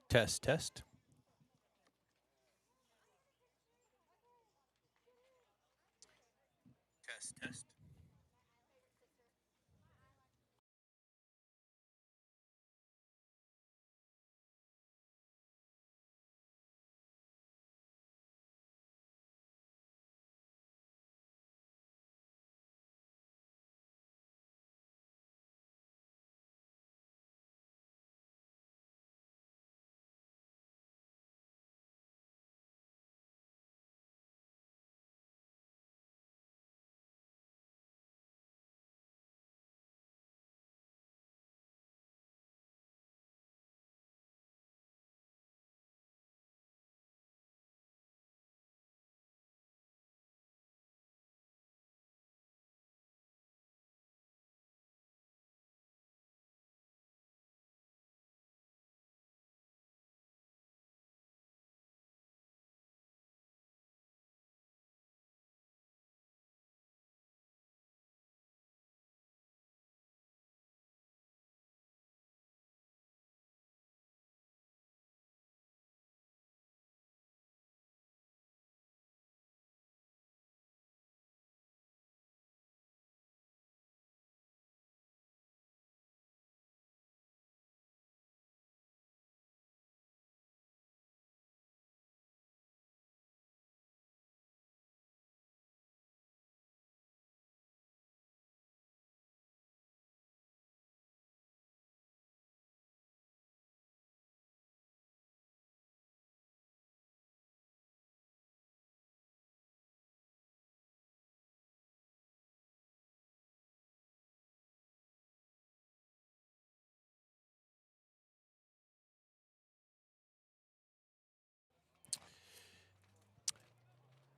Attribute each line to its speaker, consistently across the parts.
Speaker 1: Test, test. Test, test.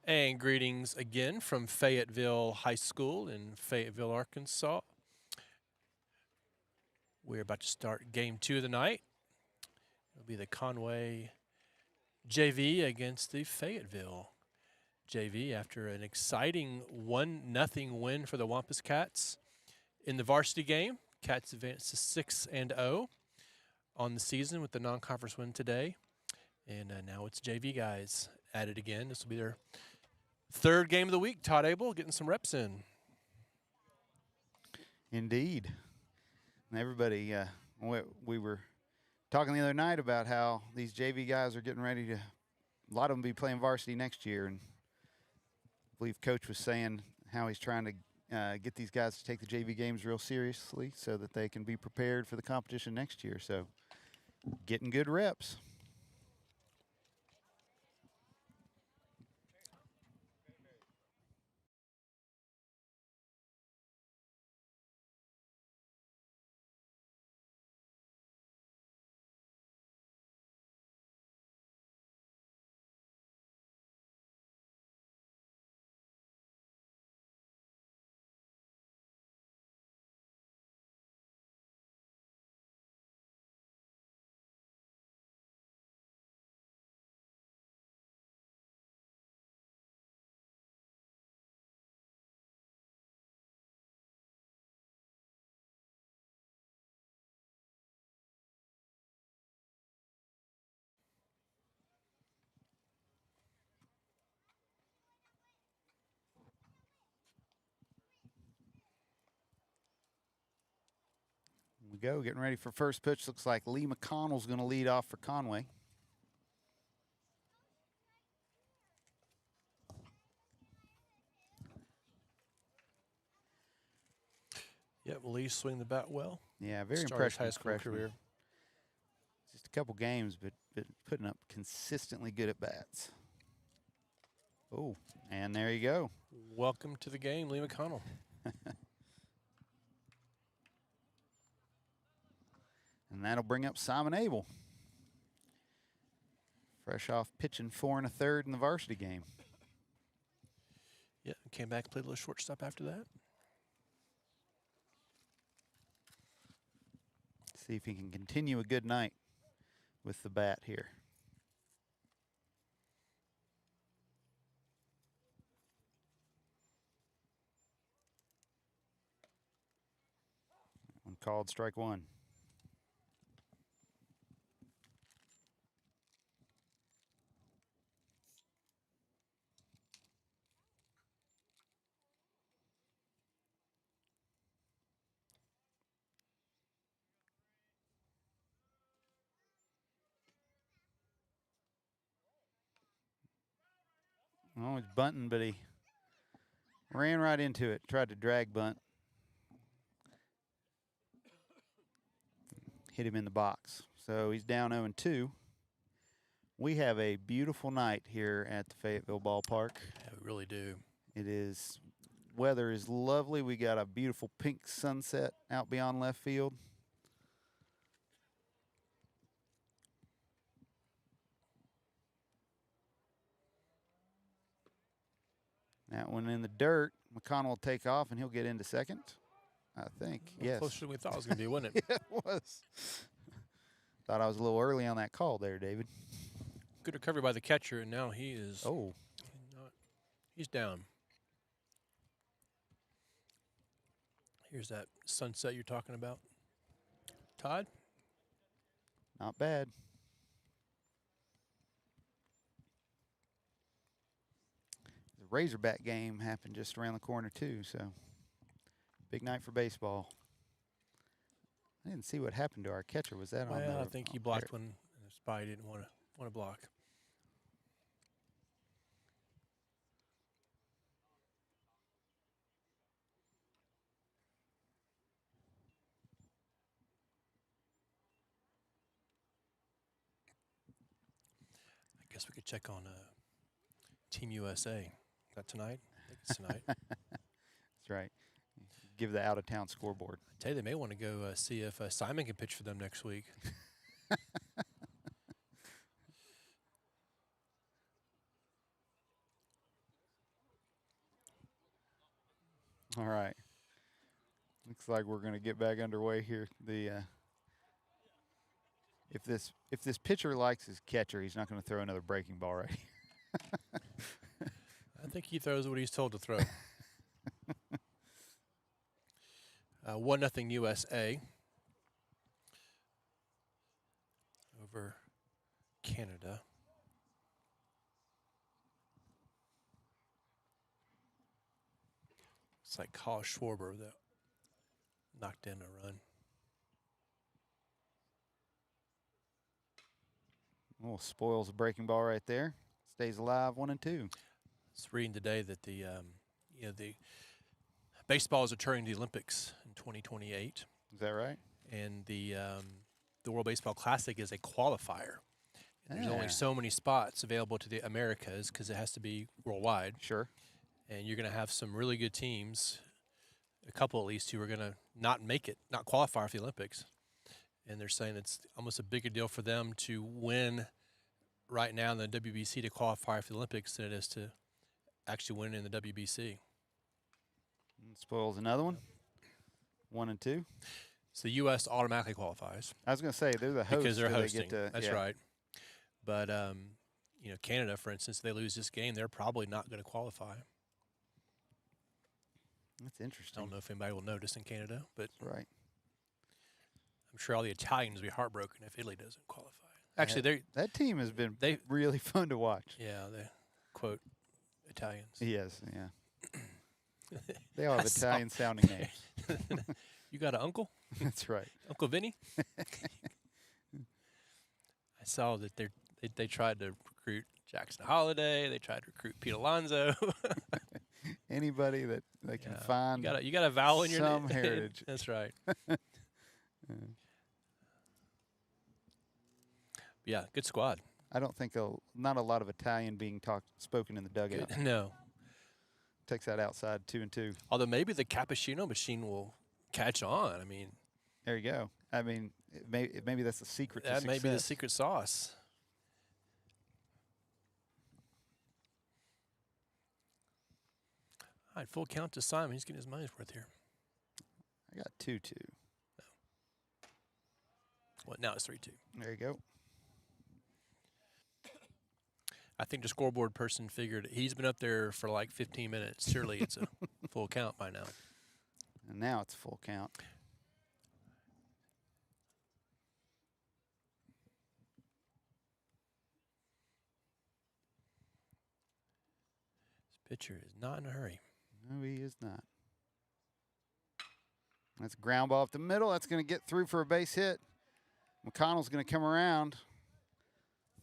Speaker 1: And greetings again from Fayetteville High School in Fayetteville, Arkansas. We're about to start game 2 of the night. It'll be the Conway JV against the Fayetteville JV after an exciting 1-0 win for the Wampus Cats in the varsity game. Cats advanced to 6-0 on the season with the non-conference win today. And now it's JV guys at it again. This will be their third game of the week. Todd Abel getting some reps in.
Speaker 2: Indeed. And everybody, we were talking the other night about how these JV guys are getting ready to, a lot of them be playing varsity next year. And I believe Coach was saying how he's trying to get these guys to take the JV games real seriously so that they can be prepared for the competition next year. So getting good reps. We go, getting ready for first pitch. Looks like Lee McConnell's going to lead off for Conway.
Speaker 1: Yep, Lee swing the bat well.
Speaker 2: Yeah, very
Speaker 1: Started his
Speaker 2: impressive
Speaker 1: high school
Speaker 2: freshman.
Speaker 1: career.
Speaker 2: Just a couple games, but putting up consistently good at bats. Oh, and there you go.
Speaker 1: Welcome to the game, Lee McConnell.
Speaker 2: And that'll bring up Simon Abel. Fresh off pitching 4 1/3 in the varsity game.
Speaker 1: Yeah, came back, played a little shortstop after that.
Speaker 2: See if he can continue a good night with the bat here. One called, strike one. Oh, he's bunting, but he ran right into it. Tried to drag bunt. Hit him in the box. So he's down 0-2. We have a beautiful night here at the Fayetteville ballpark.
Speaker 1: Yeah, we really do.
Speaker 2: It is, weather is lovely. We got a beautiful pink sunset out beyond left field. That one in the dirt. McConnell will take off, and he'll get into second, I think. Yes.
Speaker 1: Closer than we thought it was going to be, wasn't it?
Speaker 2: Yeah, it was. Thought I was a little early on that call there, David.
Speaker 1: Good recovery by the catcher, and now he is.
Speaker 2: Oh.
Speaker 1: He's down. Here's that sunset you're talking about. Todd?
Speaker 2: Not bad. The Razorback game happened just around the corner, too, so big night for baseball. I didn't see what happened to our catcher. Was that on the?
Speaker 1: Well, I think he blocked one. The spy didn't want to block. I guess we could check on Team USA. Is that tonight? I think it's tonight.
Speaker 2: That's right. Give the out-of-town scoreboard.
Speaker 1: I tell you, they may want to go see if Simon can pitch for them next week.
Speaker 2: All right. Looks like we're going to get back underway here. The if this pitcher likes his catcher, he's not going to throw another breaking ball right here.
Speaker 1: I think he throws what he's told to throw. 1-0 USA over Canada. It's like Kyle Schwarber that knocked in a run.
Speaker 2: Oh, spoils a breaking ball right there. Stays alive, 1-2.
Speaker 1: I was reading today that the baseball is returning to the Olympics in 2028.
Speaker 2: Is that right?
Speaker 1: And the World Baseball Classic is a qualifier. And there's only
Speaker 2: Ah.
Speaker 1: so many spots available to the Americas because it has to be worldwide.
Speaker 2: Sure.
Speaker 1: And you're going to have some really good teams, a couple at least, who are going to not make it, not qualify for the Olympics. And they're saying it's almost a bigger deal for them to win right now in the WBC to qualify for the Olympics than it is to actually win in the WBC.
Speaker 2: Spoils another one. 1-2.
Speaker 1: So the U.S. automatically qualifies.
Speaker 2: I was going to say they're the host
Speaker 1: Because they're
Speaker 2: so
Speaker 1: hosting.
Speaker 2: They get to,
Speaker 1: That's
Speaker 2: yeah.
Speaker 1: right. But Canada, for instance, if they lose this game, they're probably not going to qualify.
Speaker 2: That's
Speaker 1: I
Speaker 2: interesting.
Speaker 1: don't know if anybody will notice in Canada, but
Speaker 2: Right.
Speaker 1: I'm sure all the Italians will be heartbroken if Italy doesn't qualify. Actually,
Speaker 2: That team has been
Speaker 1: they
Speaker 2: really fun to watch.
Speaker 1: they quote Italians.
Speaker 2: Yes, yeah. They all have
Speaker 1: I saw-
Speaker 2: Italian-sounding names.
Speaker 1: You got an uncle,
Speaker 2: That's right.
Speaker 1: Uncle Vinny? I saw that they tried to recruit Jackson Holiday. They tried to recruit Pete Alonso.
Speaker 2: Anybody that they can
Speaker 1: Yeah.
Speaker 2: find.
Speaker 1: You got a vowel in your
Speaker 2: some
Speaker 1: name.
Speaker 2: heritage.
Speaker 1: That's right. Yeah, good squad.
Speaker 2: I don't think not a lot of Italian being spoken in the dugout.
Speaker 1: Good. No,
Speaker 2: Takes that outside 2-2.
Speaker 1: although maybe the cappuccino machine will catch on. I mean,
Speaker 2: There you go. I mean, maybe that's the secret to
Speaker 1: that may be the
Speaker 2: success.
Speaker 1: secret sauce. All right, full count to Simon. He's getting his money's worth here.
Speaker 2: I got 2-2.
Speaker 1: Well, now it's 3-2.
Speaker 2: There you go.
Speaker 1: I think the scoreboard person figured he's been up there for like 15 minutes. Surely it's a full count by now.
Speaker 2: And now it's full count.
Speaker 1: This pitcher is not in a hurry.
Speaker 2: No, he is not. That's a ground ball up the middle. That's going to get through for a base hit. McConnell's going to come around.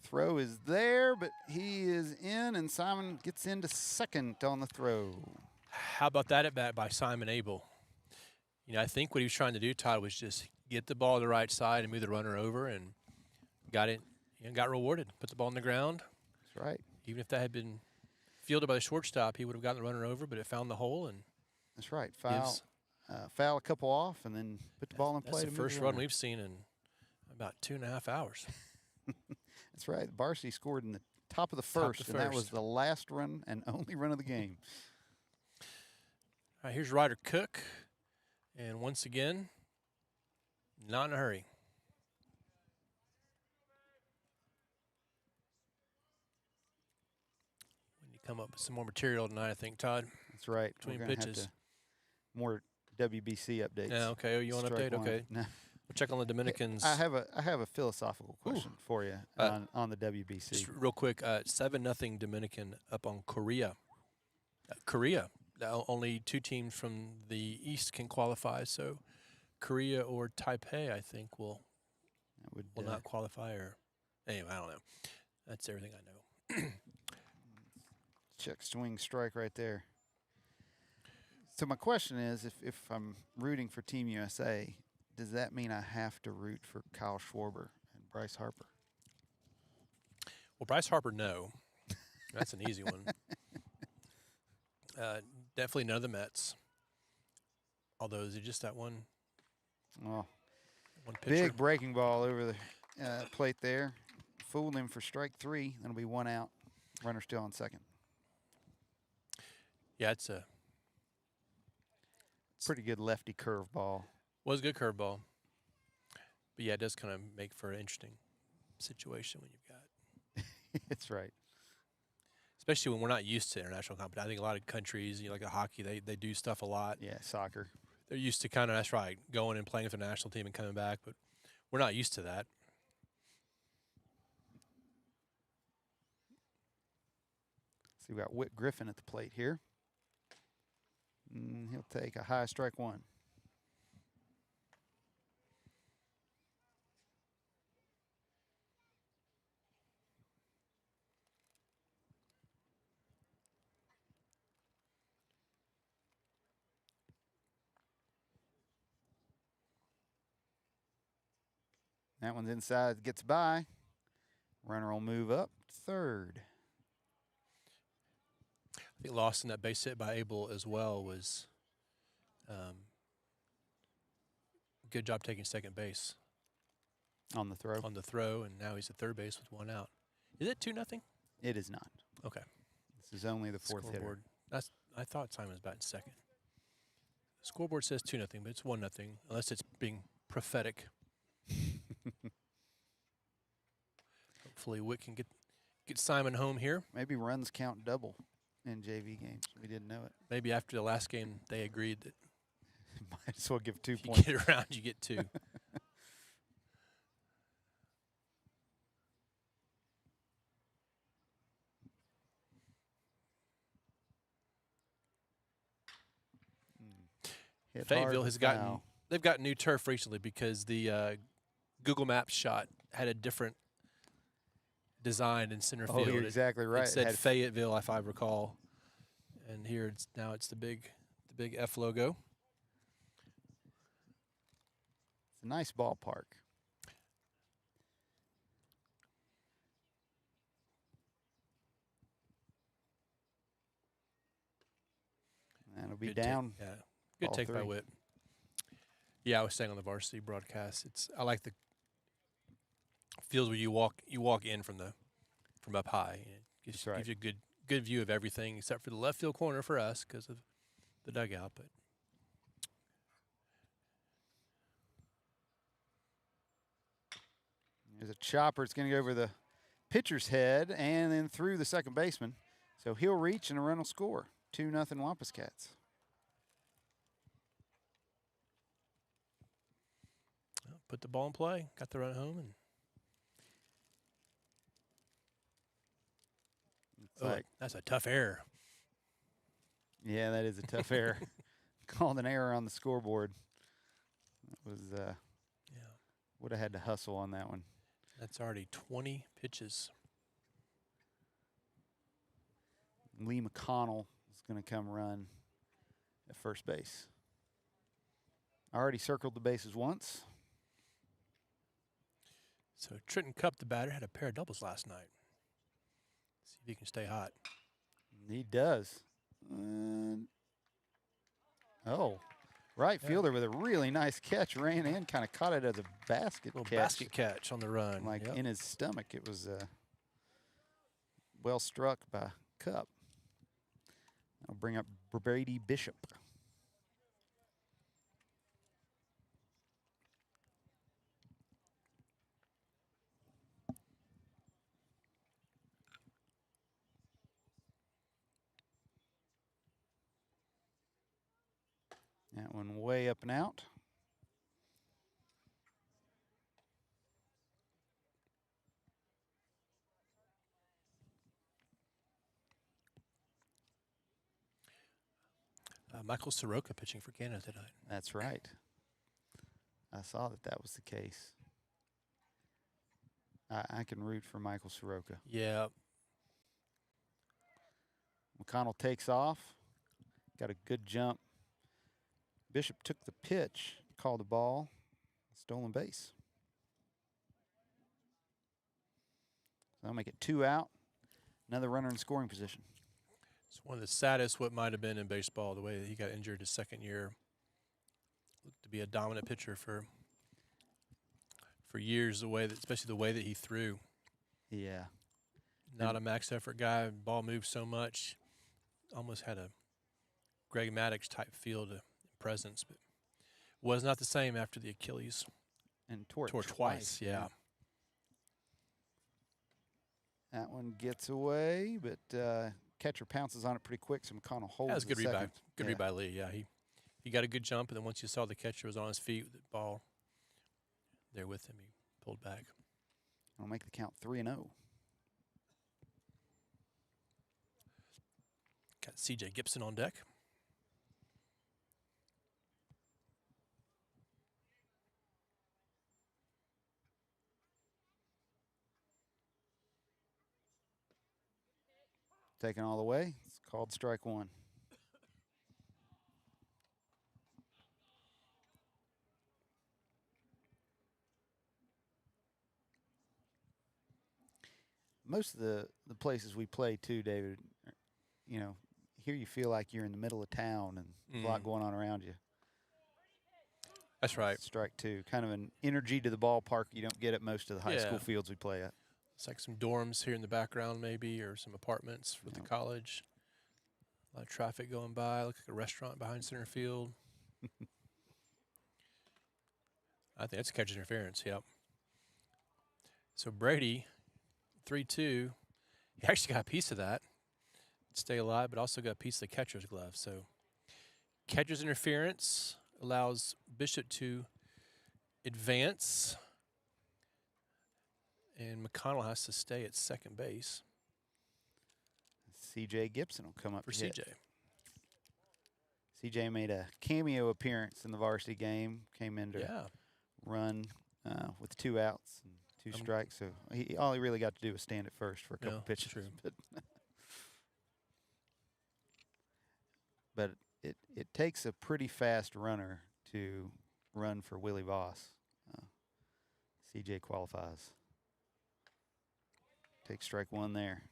Speaker 2: throw is there, but he is in, and Simon gets into second on the throw.
Speaker 1: How about that at bat by Simon Abel? You know, I think what he was trying to do, Todd, was just get the ball to the right side and move the runner over, and got it. You know, got rewarded. Put the ball on the ground.
Speaker 2: That's right.
Speaker 1: Even if that had been fielded by the shortstop, he would have gotten the runner over, but it found the hole and.
Speaker 2: That's right. Foul a couple off, and then put the ball in play.
Speaker 1: That's the first run we've seen in about 2.5 hours.
Speaker 2: That's right. Varsity scored in the top of the first, and that was the last run and only run of the game.
Speaker 1: All right, here's Ryder Cook, and once again, not in a hurry. We need to come up with some more material tonight, I think, Todd.
Speaker 2: That's right.
Speaker 1: Between
Speaker 2: We're gonna
Speaker 1: pitches.
Speaker 2: have to more WBC updates.
Speaker 1: Yeah, okay. Oh, you want an
Speaker 2: Strike
Speaker 1: update?
Speaker 2: one.
Speaker 1: Okay.
Speaker 2: No.
Speaker 1: We'll check on the Dominicans.
Speaker 2: I have a philosophical question for you on the WBC.
Speaker 1: Just real quick, 7-0 Dominican up on Korea. Korea. Only 2 teams from the East can qualify, so Korea or Taipei, I think, will not qualify. Or anyway, I don't know. That's everything I know.
Speaker 2: Check swing strike right there. So my question is, if I'm rooting for Team USA, does that mean I have to root for Kyle Schwarber and Bryce Harper?
Speaker 1: Well, Bryce Harper, no. That's an easy one. Definitely none of the Mets. Although, is it just that one?
Speaker 2: Oh,
Speaker 1: one pitcher?
Speaker 2: big breaking ball over the plate there. Fooled him for strike 3. That'll be 1 out. Runner still on second.
Speaker 1: Yeah, it's a
Speaker 2: pretty good lefty curveball.
Speaker 1: Was a good curveball. But yeah, it does kind of make for an interesting situation when you've got.
Speaker 2: That's right.
Speaker 1: Especially when we're not used to international competition. I think a lot of countries, you know, like the hockey, they do stuff a lot.
Speaker 2: Yeah, soccer.
Speaker 1: They're used to kind of, that's right, going and playing with the national team and coming back, but we're not used to that.
Speaker 2: So we've got Whit Griffin at the plate here. He'll take a high strike 1. That one's inside, gets by. Runner will move up third.
Speaker 1: I think lost in that base hit by Abel as well was good job taking second base.
Speaker 2: On the throw?
Speaker 1: On the throw, and now he's at third base with 1 out. Is it 2-0?
Speaker 2: It is not.
Speaker 1: Okay.
Speaker 2: This is only the fourth hitter.
Speaker 1: I thought Simon was batting second. The scoreboard says 2-0, but it's 1-0, unless it's being prophetic. Hopefully Witt can get Simon home here.
Speaker 2: Maybe runs count double in JV games. We didn't know it.
Speaker 1: Maybe after the last game they agreed that
Speaker 2: might as well give 2
Speaker 1: if
Speaker 2: points.
Speaker 1: you get around, you get 2. Fayetteville has gotten they've got new turf recently because the Google Maps shot had a different design in center field.
Speaker 2: Oh, you're exactly right.
Speaker 1: It said Fayetteville, if I recall, and here it's the big F logo.
Speaker 2: It's a nice ballpark. That'll be down.
Speaker 1: Yeah, good take by Witt. Yeah, I was saying on the varsity broadcast, I like the fields where you walk in from up high. It gives you a good view of everything except for the left field corner for us because of the dugout. But
Speaker 2: there's a chopper. It's going to go over the pitcher's head and then through the second baseman. So he'll reach and a run will score. 2-0 Wampus Cats.
Speaker 1: Put the ball in play. Got the run home and. That's a tough error.
Speaker 2: Yeah, that is a tough error. Called an error on the scoreboard. That was would have had to hustle on that one.
Speaker 1: That's already 20 pitches.
Speaker 2: Lee McConnell is going to come run at first base. I already circled the bases once.
Speaker 1: So Trenton Cup, the batter, had a pair of doubles last night. See if he can stay hot.
Speaker 2: He does. Oh, right fielder with a really nice catch. Ran in, kind of caught it as a basket
Speaker 1: Little
Speaker 2: catch.
Speaker 1: basket catch on the run.
Speaker 2: Like
Speaker 1: Yep.
Speaker 2: in his stomach. It was well struck by Cup. I'll bring up Brady Bishop. That one way up and out.
Speaker 1: Michael Soroka pitching for Canada tonight.
Speaker 2: That's right. I saw that was the case. I can root for Michael Soroka.
Speaker 1: Yeah.
Speaker 2: McConnell takes off. Got a good jump. Bishop took the pitch, called the ball, stolen base. So I'll make it 2 out. Another runner in scoring position.
Speaker 1: It's one of the saddest what might have been in baseball, the way that he got injured his second year. Looked to be a dominant pitcher for years, especially the way that he threw.
Speaker 2: Yeah.
Speaker 1: Not a max effort guy. Ball moved so much. Almost had a Greg Maddux type feel to presence, but was not the same after the Achilles.
Speaker 2: And tore
Speaker 1: twice. Yeah.
Speaker 2: That one gets away, but catcher pounces on it pretty quick, so McConnell holds.
Speaker 1: That was a good read by
Speaker 2: second.
Speaker 1: read by Lee. Yeah, he got a good jump, and then once you saw the catcher was on his feet with the ball there with him, he pulled back.
Speaker 2: I'll make the count 3-0.
Speaker 1: Got C.J. Gibson on deck.
Speaker 2: Taken all the way. It's called strike one. Most of the places we play too, David, you know, here you feel like you're in the middle of town and a lot going on around you.
Speaker 1: That's right.
Speaker 2: Strike two. Kind of an energy to the ballpark you don't get at most of the high school fields we play at.
Speaker 1: It's like some dorms here in the background maybe, or some apartments for the college. A lot of traffic going by. Look like a restaurant behind center field. I think that's catcher's interference, yep. So Brady, 3-2. He actually got a piece of that. Stay alive, but also got a piece of the catcher's glove. So catcher's interference allows Bishop to advance, and McConnell has to stay at second base.
Speaker 2: C.J. Gibson will come up
Speaker 1: for
Speaker 2: to
Speaker 1: C.J.
Speaker 2: hit. C.J. made a cameo appearance in the varsity game. Came in to run with 2 outs and 2 strikes. So all he really got to do was stand at first for a couple pitches.
Speaker 1: True.
Speaker 2: But it takes a pretty fast runner to run for Willie Voss. C.J. qualifies. Take strike one there.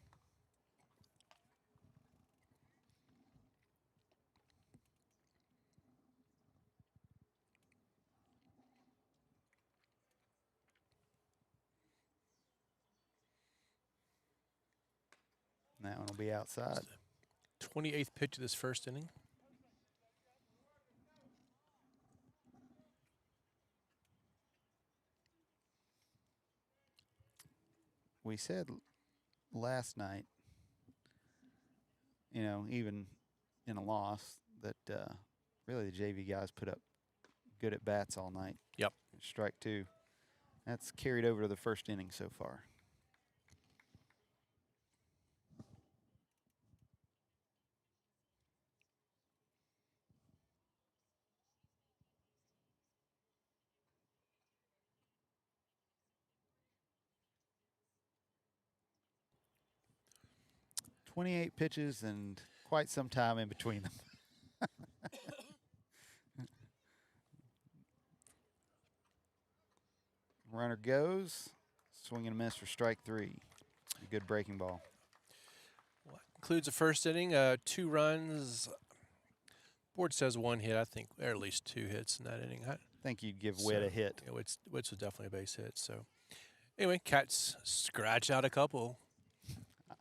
Speaker 2: And that one will be outside.
Speaker 1: 28th pitch of this first inning.
Speaker 2: We said last night, you know, even in a loss, that really the JV guys put up good at bats all night.
Speaker 1: Yep.
Speaker 2: Strike two. That's carried over to the first inning so far. 28 pitches and quite some time in between them. Runner goes. Swing and a miss for strike 3. A good breaking ball.
Speaker 1: Well, that concludes the first inning. 2 runs. Board says 1 hit. I think there are at least 2 hits in that inning.
Speaker 2: I think you'd give Witt a hit.
Speaker 1: Yeah, Witt's was definitely a base hit. So anyway, Cats scratch out a couple.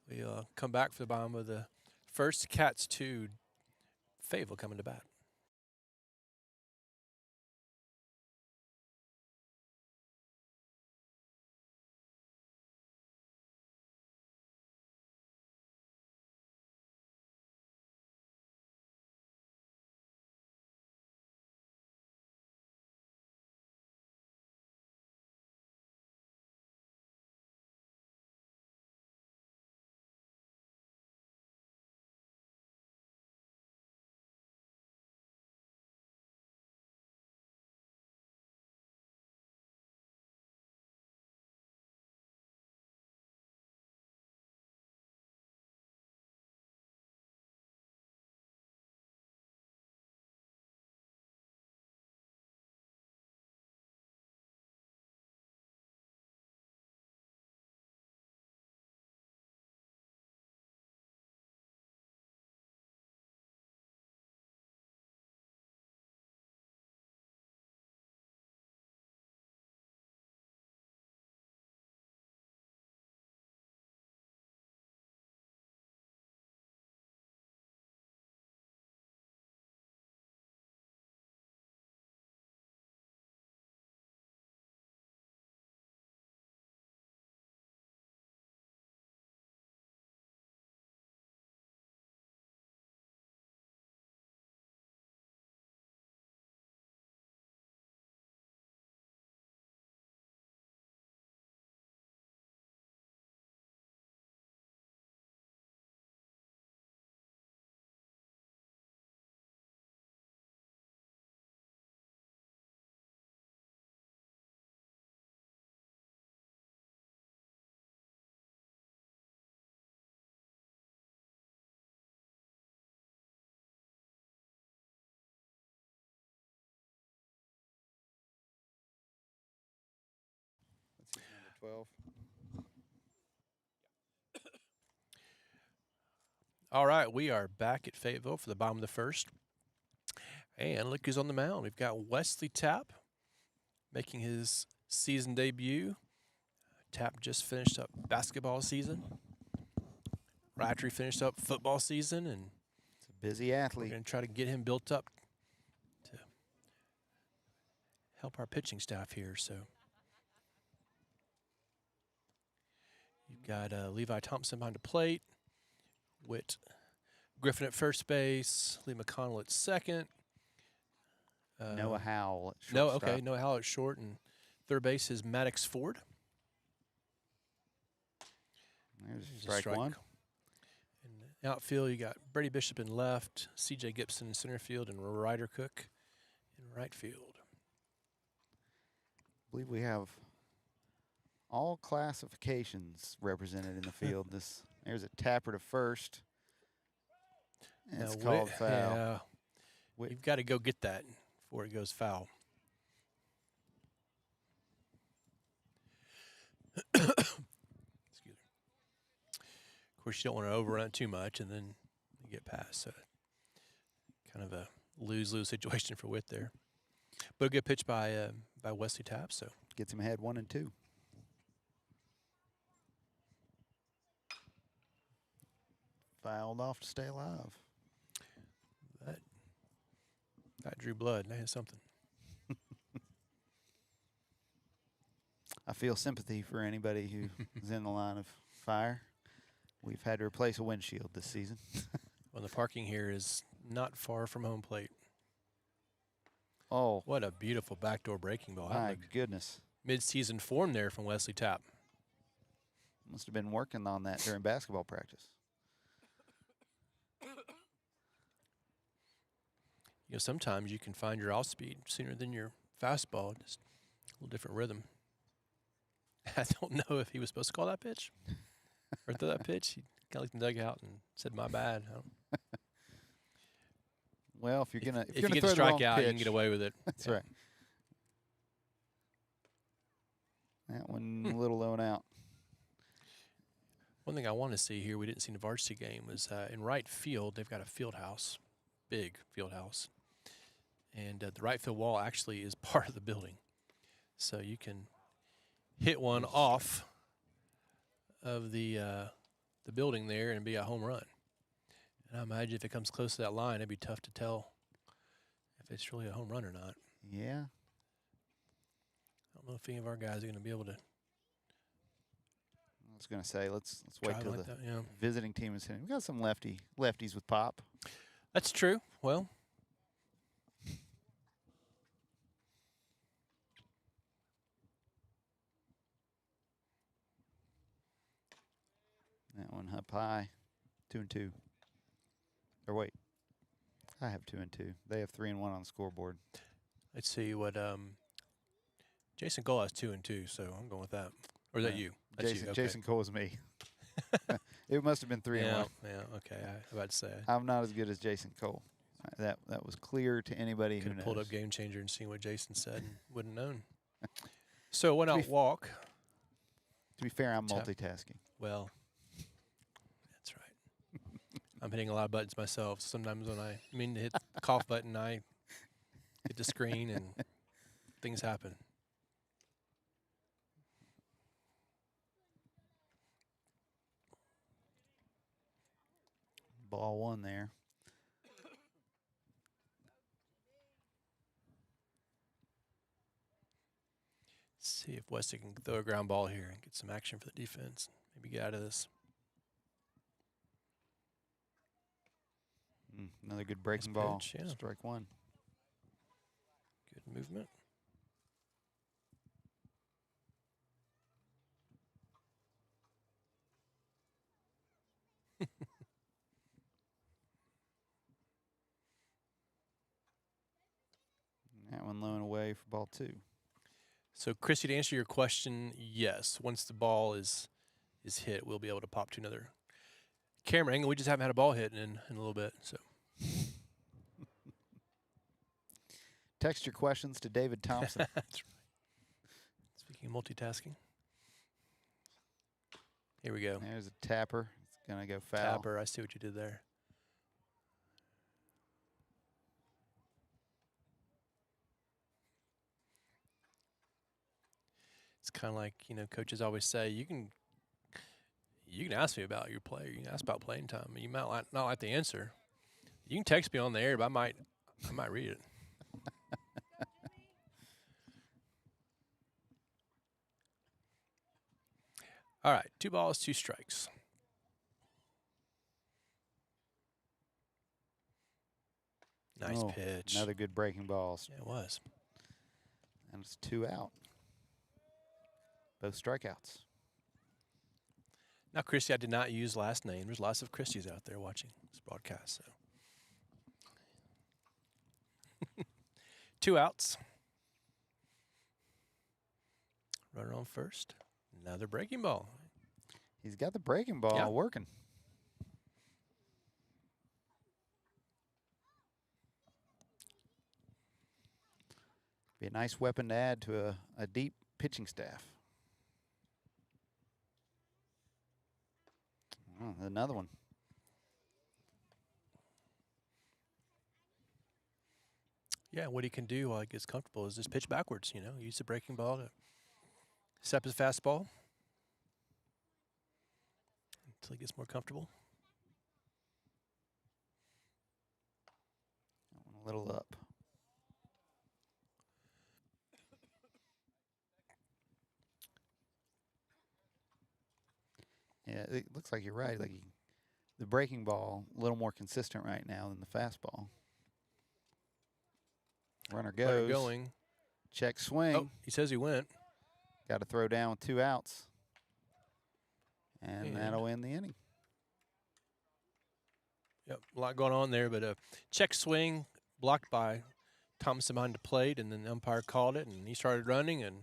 Speaker 1: We'll come back for the bottom of the first. Cats 2. Fayetteville coming to bat.
Speaker 2: Number 12.
Speaker 1: All right, we are back at Fayetteville for the bottom of the first. And look who's on the mound. We've got Wesley Tapp making his season debut. Tapp just finished up basketball season. Ratry finished up football season, and
Speaker 2: it's a busy
Speaker 1: we're
Speaker 2: athlete.
Speaker 1: going to try to get him built up to help our pitching staff here. So you've got Levi Thompson behind the plate. Witt Griffin at first base, Lee McConnell at second.
Speaker 2: Noah Howell at shortstop.
Speaker 1: Noah Howell at short, and third base is Maddox Ford.
Speaker 2: There's strike 1.
Speaker 1: In outfield, you got Brady Bishop in left, C.J. Gibson in center field, and Ryder Cook in right field.
Speaker 2: I believe we have all classifications represented in the field. There's a tapper to first. And it's called foul.
Speaker 1: Yeah. You've got to go get that before it goes foul. Excuse me. Of course, you don't want to overrun too much and then you get past. So kind of a lose-lose situation for Witt there. But a good pitch by Wesley Tapp. So
Speaker 2: gets him ahead 1-2. Fouled off to stay alive.
Speaker 1: That drew blood. That is something.
Speaker 2: I feel sympathy for anybody who is in the line of fire. We've had to replace a windshield this season.
Speaker 1: Well, the parking here is not far from home plate.
Speaker 2: Oh.
Speaker 1: What a beautiful backdoor breaking ball.
Speaker 2: My goodness.
Speaker 1: Mid-season form there from Wesley Tapp.
Speaker 2: Must have been working on that during basketball practice.
Speaker 1: You know, sometimes you can find your off speed sooner than your fastball. Just a little different rhythm. I don't know if he was supposed to call that pitch or throw that pitch. He kind of looked in the dugout and said, "My bad."
Speaker 2: Well, if you're gonna
Speaker 1: if you
Speaker 2: gonna
Speaker 1: get
Speaker 2: throw
Speaker 1: to
Speaker 2: the wrong
Speaker 1: strike out, you can
Speaker 2: pitch,
Speaker 1: get away with it.
Speaker 2: that's right. That one a little low and out.
Speaker 1: One thing I want to see here, we didn't see in the varsity game, was in right field, they've got a field house, big field house. And the right field wall actually is part of the building. So you can hit one off of the building there and be a home run. And I imagine if it comes close to that line, it'd be tough to tell if it's really a home run or not.
Speaker 2: Yeah.
Speaker 1: I don't know if any of our guys are going to be able to.
Speaker 2: I was gonna say let's wait till
Speaker 1: like
Speaker 2: the
Speaker 1: that,
Speaker 2: visiting team is hitting. We got some lefties with pop.
Speaker 1: That's true. Well,
Speaker 2: That one up high, 2-2. Or wait, I have 2-2. They have 3-1 on the scoreboard.
Speaker 1: let's see what Jason Cole has 2-2, so I'm going with that. Or is that you? That's
Speaker 2: Jason
Speaker 1: you. Okay.
Speaker 2: Jason Cole is me. It must have been 3-1.
Speaker 1: Yeah, okay. I was about to say.
Speaker 2: I'm not as good as Jason Cole. That was clear to anybody who
Speaker 1: Could
Speaker 2: knows.
Speaker 1: have pulled up Game Changer and seen what Jason said and wouldn't known. So went out walk.
Speaker 2: To be fair, I'm
Speaker 1: Tap.
Speaker 2: multitasking.
Speaker 1: Well, that's right. I'm hitting a lot of buttons myself. Sometimes when I mean to hit the cough button, I hit the screen and things happen.
Speaker 2: Ball one there.
Speaker 1: See if Wesley can throw a ground ball here and get some action for the defense. Maybe get out of this.
Speaker 2: Another good breaking
Speaker 1: Nice
Speaker 2: ball.
Speaker 1: pitch, yeah.
Speaker 2: Strike one.
Speaker 1: Good movement.
Speaker 2: That one low and away for ball two.
Speaker 1: So, Chrissy, to answer your question, yes. Once the ball is hit, we'll be able to pop to another camera angle. We just haven't had a ball hit in a little bit. So,
Speaker 2: Text your questions to David Thompson.
Speaker 1: that's right. Speaking of multitasking, here we go.
Speaker 2: There's a tapper. It's going to go foul.
Speaker 1: Tapper, I see what you did there. It's kind of like, coaches always say, you can ask me about your player. You can ask about playing time. You might not like the answer. You can text me on the air, but I might read it. All right, 2 balls, 2 strikes. Nice pitch.
Speaker 2: Another good breaking balls.
Speaker 1: Yeah, it was.
Speaker 2: And it's 2 out. Both strikeouts.
Speaker 1: Now, Christy, I did not use last name. There's lots of Christies out there watching this broadcast. So, 2 outs. Runner on first. Another breaking ball.
Speaker 2: He's got the breaking ball working. Be a nice weapon to add to a deep pitching staff. Oh, another one.
Speaker 1: Yeah, what he can do while he gets comfortable is just pitch backwards, use the breaking ball to step his fastball until he gets more comfortable.
Speaker 2: A little up. Yeah, it looks like you're right. Like the breaking ball, a little more consistent right now than the fastball. Runner goes.
Speaker 1: Runner going.
Speaker 2: Check swing.
Speaker 1: Oh, he says he went.
Speaker 2: Got to throw down with 2 outs. And that'll end the inning.
Speaker 1: Yep, a lot going on there, but a check swing blocked by Thompson behind the plate, and then the umpire called it, and he started running, and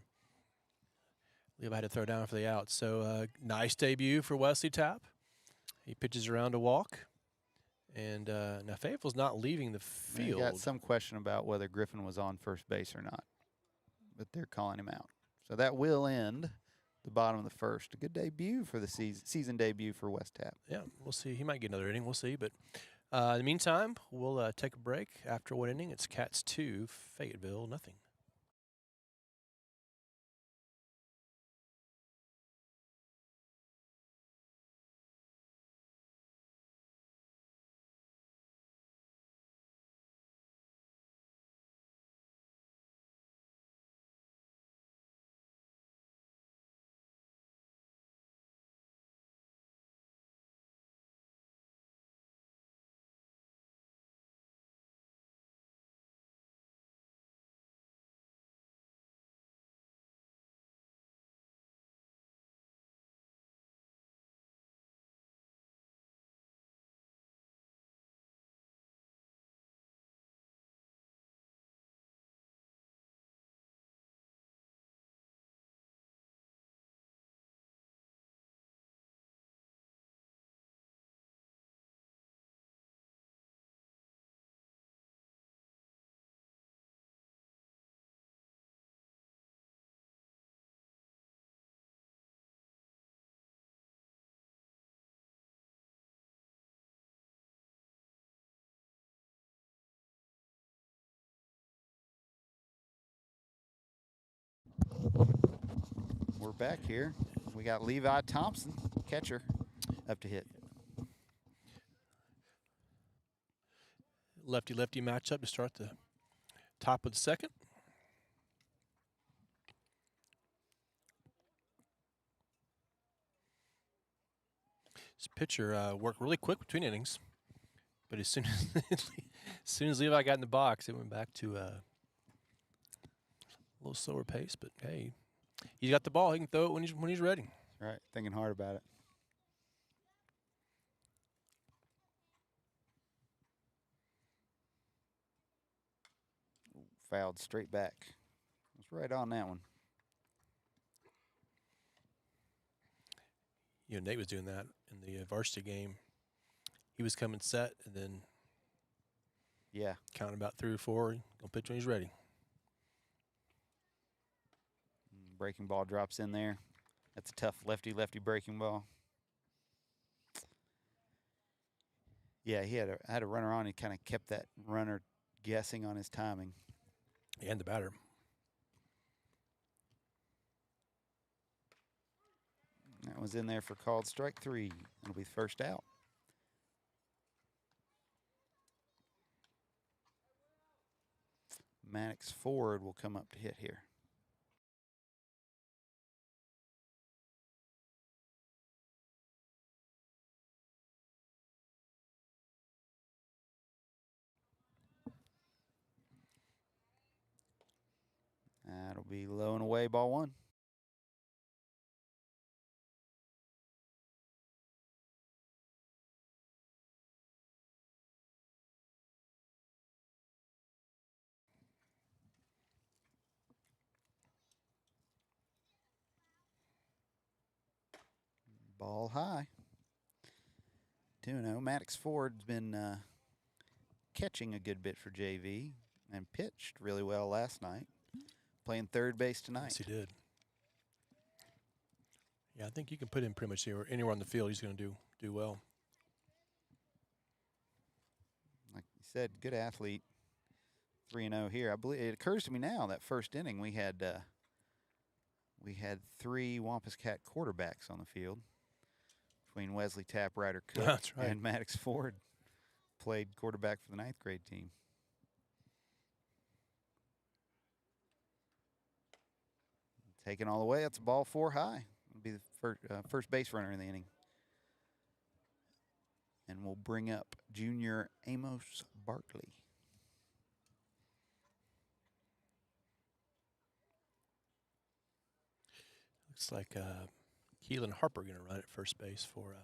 Speaker 1: Levi had to throw down for the out. So nice debut for Wesley Tapp. He pitches around to walk. And now Fayetteville's not leaving the field.
Speaker 2: Got some question about whether Griffin was on first base or not, but they're calling him out. So that will end the bottom of the first. A good debut for the season debut for West Tap.
Speaker 1: Yeah, we'll see. He might get another inning. We'll see. But in the meantime, we'll take a break. After one inning, it's Cats 2, Fayetteville nothing.
Speaker 2: We're back here. We got Levi Thompson, catcher, up to hit.
Speaker 1: Lefty-lefty matchup to start the top of the second. This pitcher worked really quick between innings, but as soon as Levi got in the box, it went back to a little slower pace. But hey, he's got the ball. He can throw it when he's ready.
Speaker 2: Right, thinking hard about it. Fouled straight back. Was right on that one.
Speaker 1: You know, Nate was doing that in the varsity game. He was coming set and then counting about 3 or 4. Gonna pitch when he's ready.
Speaker 2: Breaking ball drops in there. That's a tough lefty-lefty breaking ball. Yeah, he had a runner on. He kind of kept that runner guessing on his timing.
Speaker 1: And the batter.
Speaker 2: That was in there for called strike 3. It'll be the first out. Maddox Ford will come up to hit here. That'll be low and away, ball 1. Ball high. 2-0. Maddox Ford's been catching a good bit for JV and pitched really well last night. Playing third base tonight.
Speaker 1: Yes, he did. Yeah, I think you can put him pretty much anywhere on the field. He's going to do well.
Speaker 2: Like you said, good athlete. 3-0 here. I believe it occurs to me now that first inning we had 3 Wampus Cat quarterbacks on the field between Wesley Tapp, Ryder Cook,
Speaker 1: That's right.
Speaker 2: and Maddox Ford. Played quarterback for the 9th grade team. Taken all the way. That's a ball 4 high. It'll be the first base runner in the inning. And we'll bring up junior Amos Barkley.
Speaker 1: Looks like Keelan Harper going to run at first base for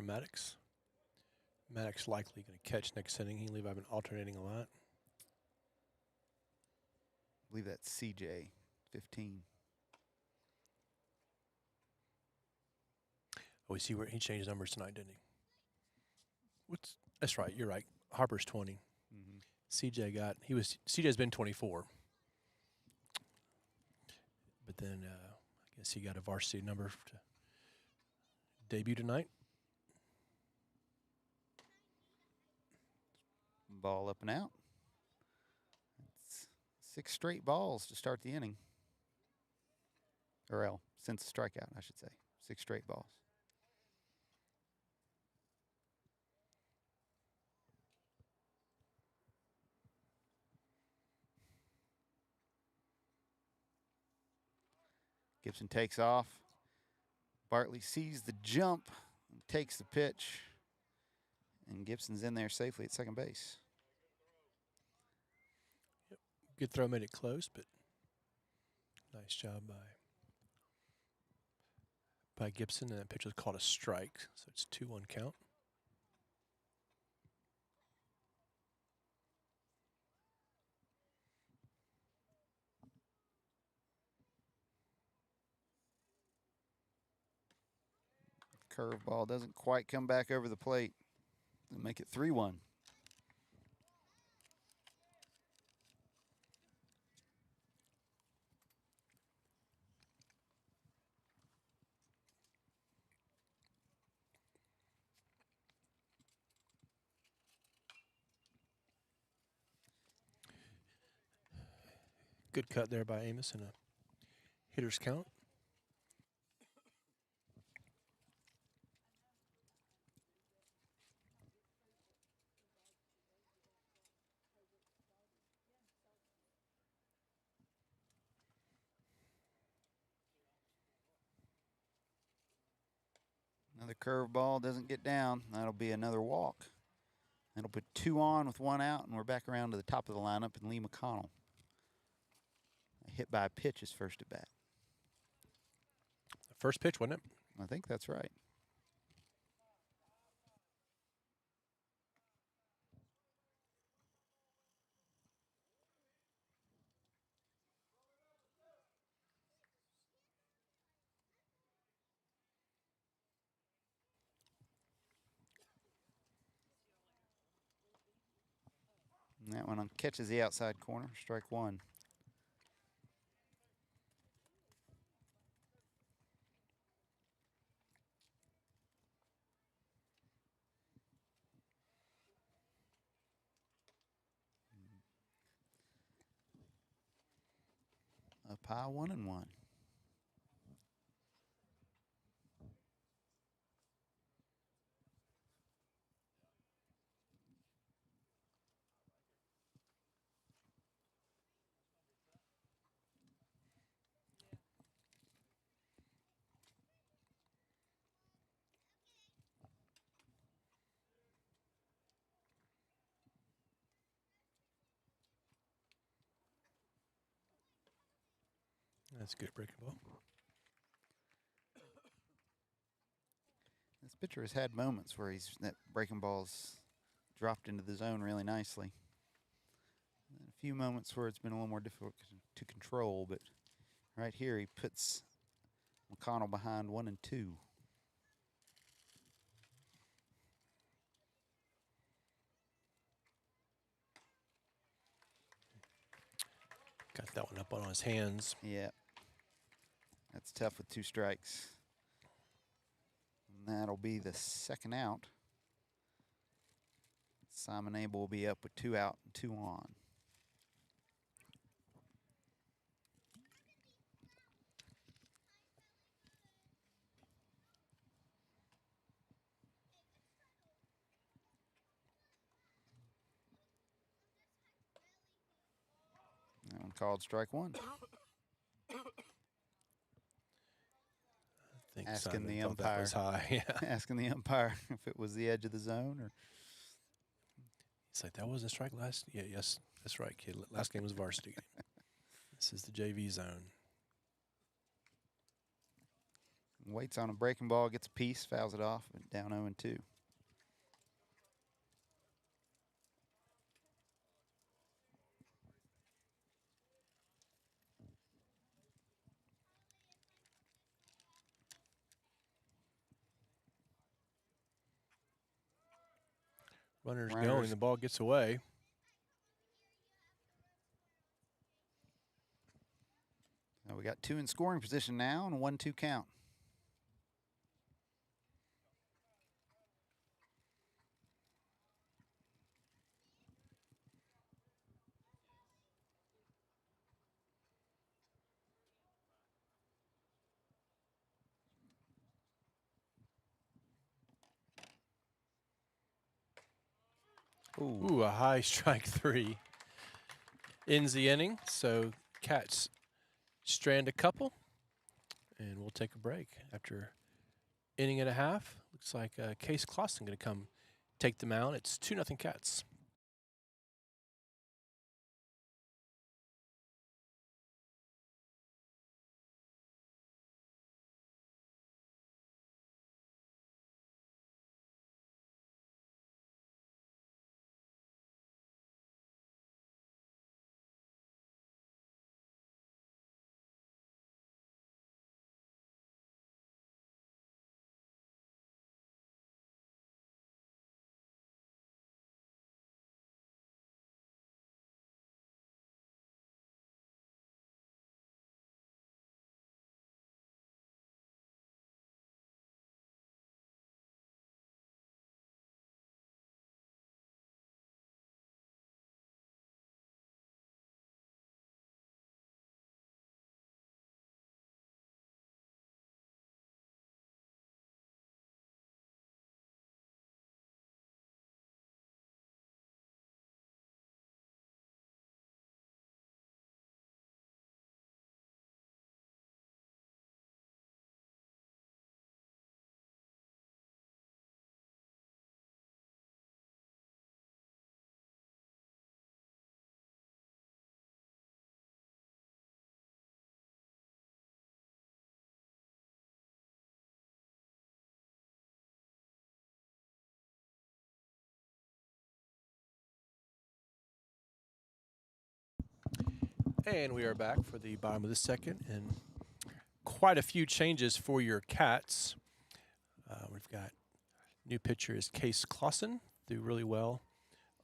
Speaker 1: Maddox. Maddox likely going to catch next inning. He and Levi have been alternating a lot.
Speaker 2: I believe that's CJ, 15.
Speaker 1: Oh, we see where he changed numbers tonight, didn't he? That's right. You're right. Harper's 20.
Speaker 2: Mm-hmm.
Speaker 1: CJ's been 24. But then I guess he got a varsity number to debut tonight.
Speaker 2: Ball up and out. It's 6 straight balls to start the inning. Or since the strikeout, I should say. 6 straight balls. Gibson takes off. Bartley sees the jump and takes the pitch. And Gibson's in there safely at second base.
Speaker 1: Yep. Good throw, made it close, but nice job by Gibson. And that pitch was called a strike, so it's 2-1 count.
Speaker 2: Curveball doesn't quite come back over the plate. It'll make it 3-1.
Speaker 1: Good cut there by Amos and a hitter's count.
Speaker 2: Another curveball doesn't get down. That'll be another walk. That'll put 2 on with 1 out, and we're back around to the top of the lineup and Lee McConnell. Hit by a pitch his first at bat.
Speaker 1: First pitch, wasn't it?
Speaker 2: I think that's right. And that one catches the outside corner, strike 1. Up high, 1-1.
Speaker 1: That's a good breaking ball.
Speaker 2: This pitcher has had moments where that breaking ball's dropped into the zone really nicely. And a few moments where it's been a little more difficult to control, but right here he puts McConnell behind 1-2.
Speaker 1: Got that one up on his hands.
Speaker 2: Yeah. That's tough with 2 strikes. And that'll be the second out. Simon Abel will be up with 2 out and 2 on. That one called strike 1.
Speaker 1: I think
Speaker 2: Asking
Speaker 1: Simon
Speaker 2: the
Speaker 1: thought that
Speaker 2: umpire.
Speaker 1: was high. Yeah.
Speaker 2: Asking the umpire if it was the edge of the zone or.
Speaker 1: It's like, that wasn't a strike last. Yeah, yes, that's right, kid. Last game was varsity game. This is the JV zone.
Speaker 2: Waits on a breaking ball, gets a piece, fouls it off, and down 0-2.
Speaker 1: Runners
Speaker 2: Runners.
Speaker 1: going, the ball gets away.
Speaker 2: Now we got 2 in scoring position now and a 1-2 count.
Speaker 1: Ooh, a high strike 3. Ends the inning, so Cats strand a couple, and we'll take a break after inning and a half. Looks like Case Clausen going to come take them out. It's 2-0 Cats. And we are back for the bottom of the second, and quite a few changes for your Cats. We've got new pitcher is Case Clausen, threw really well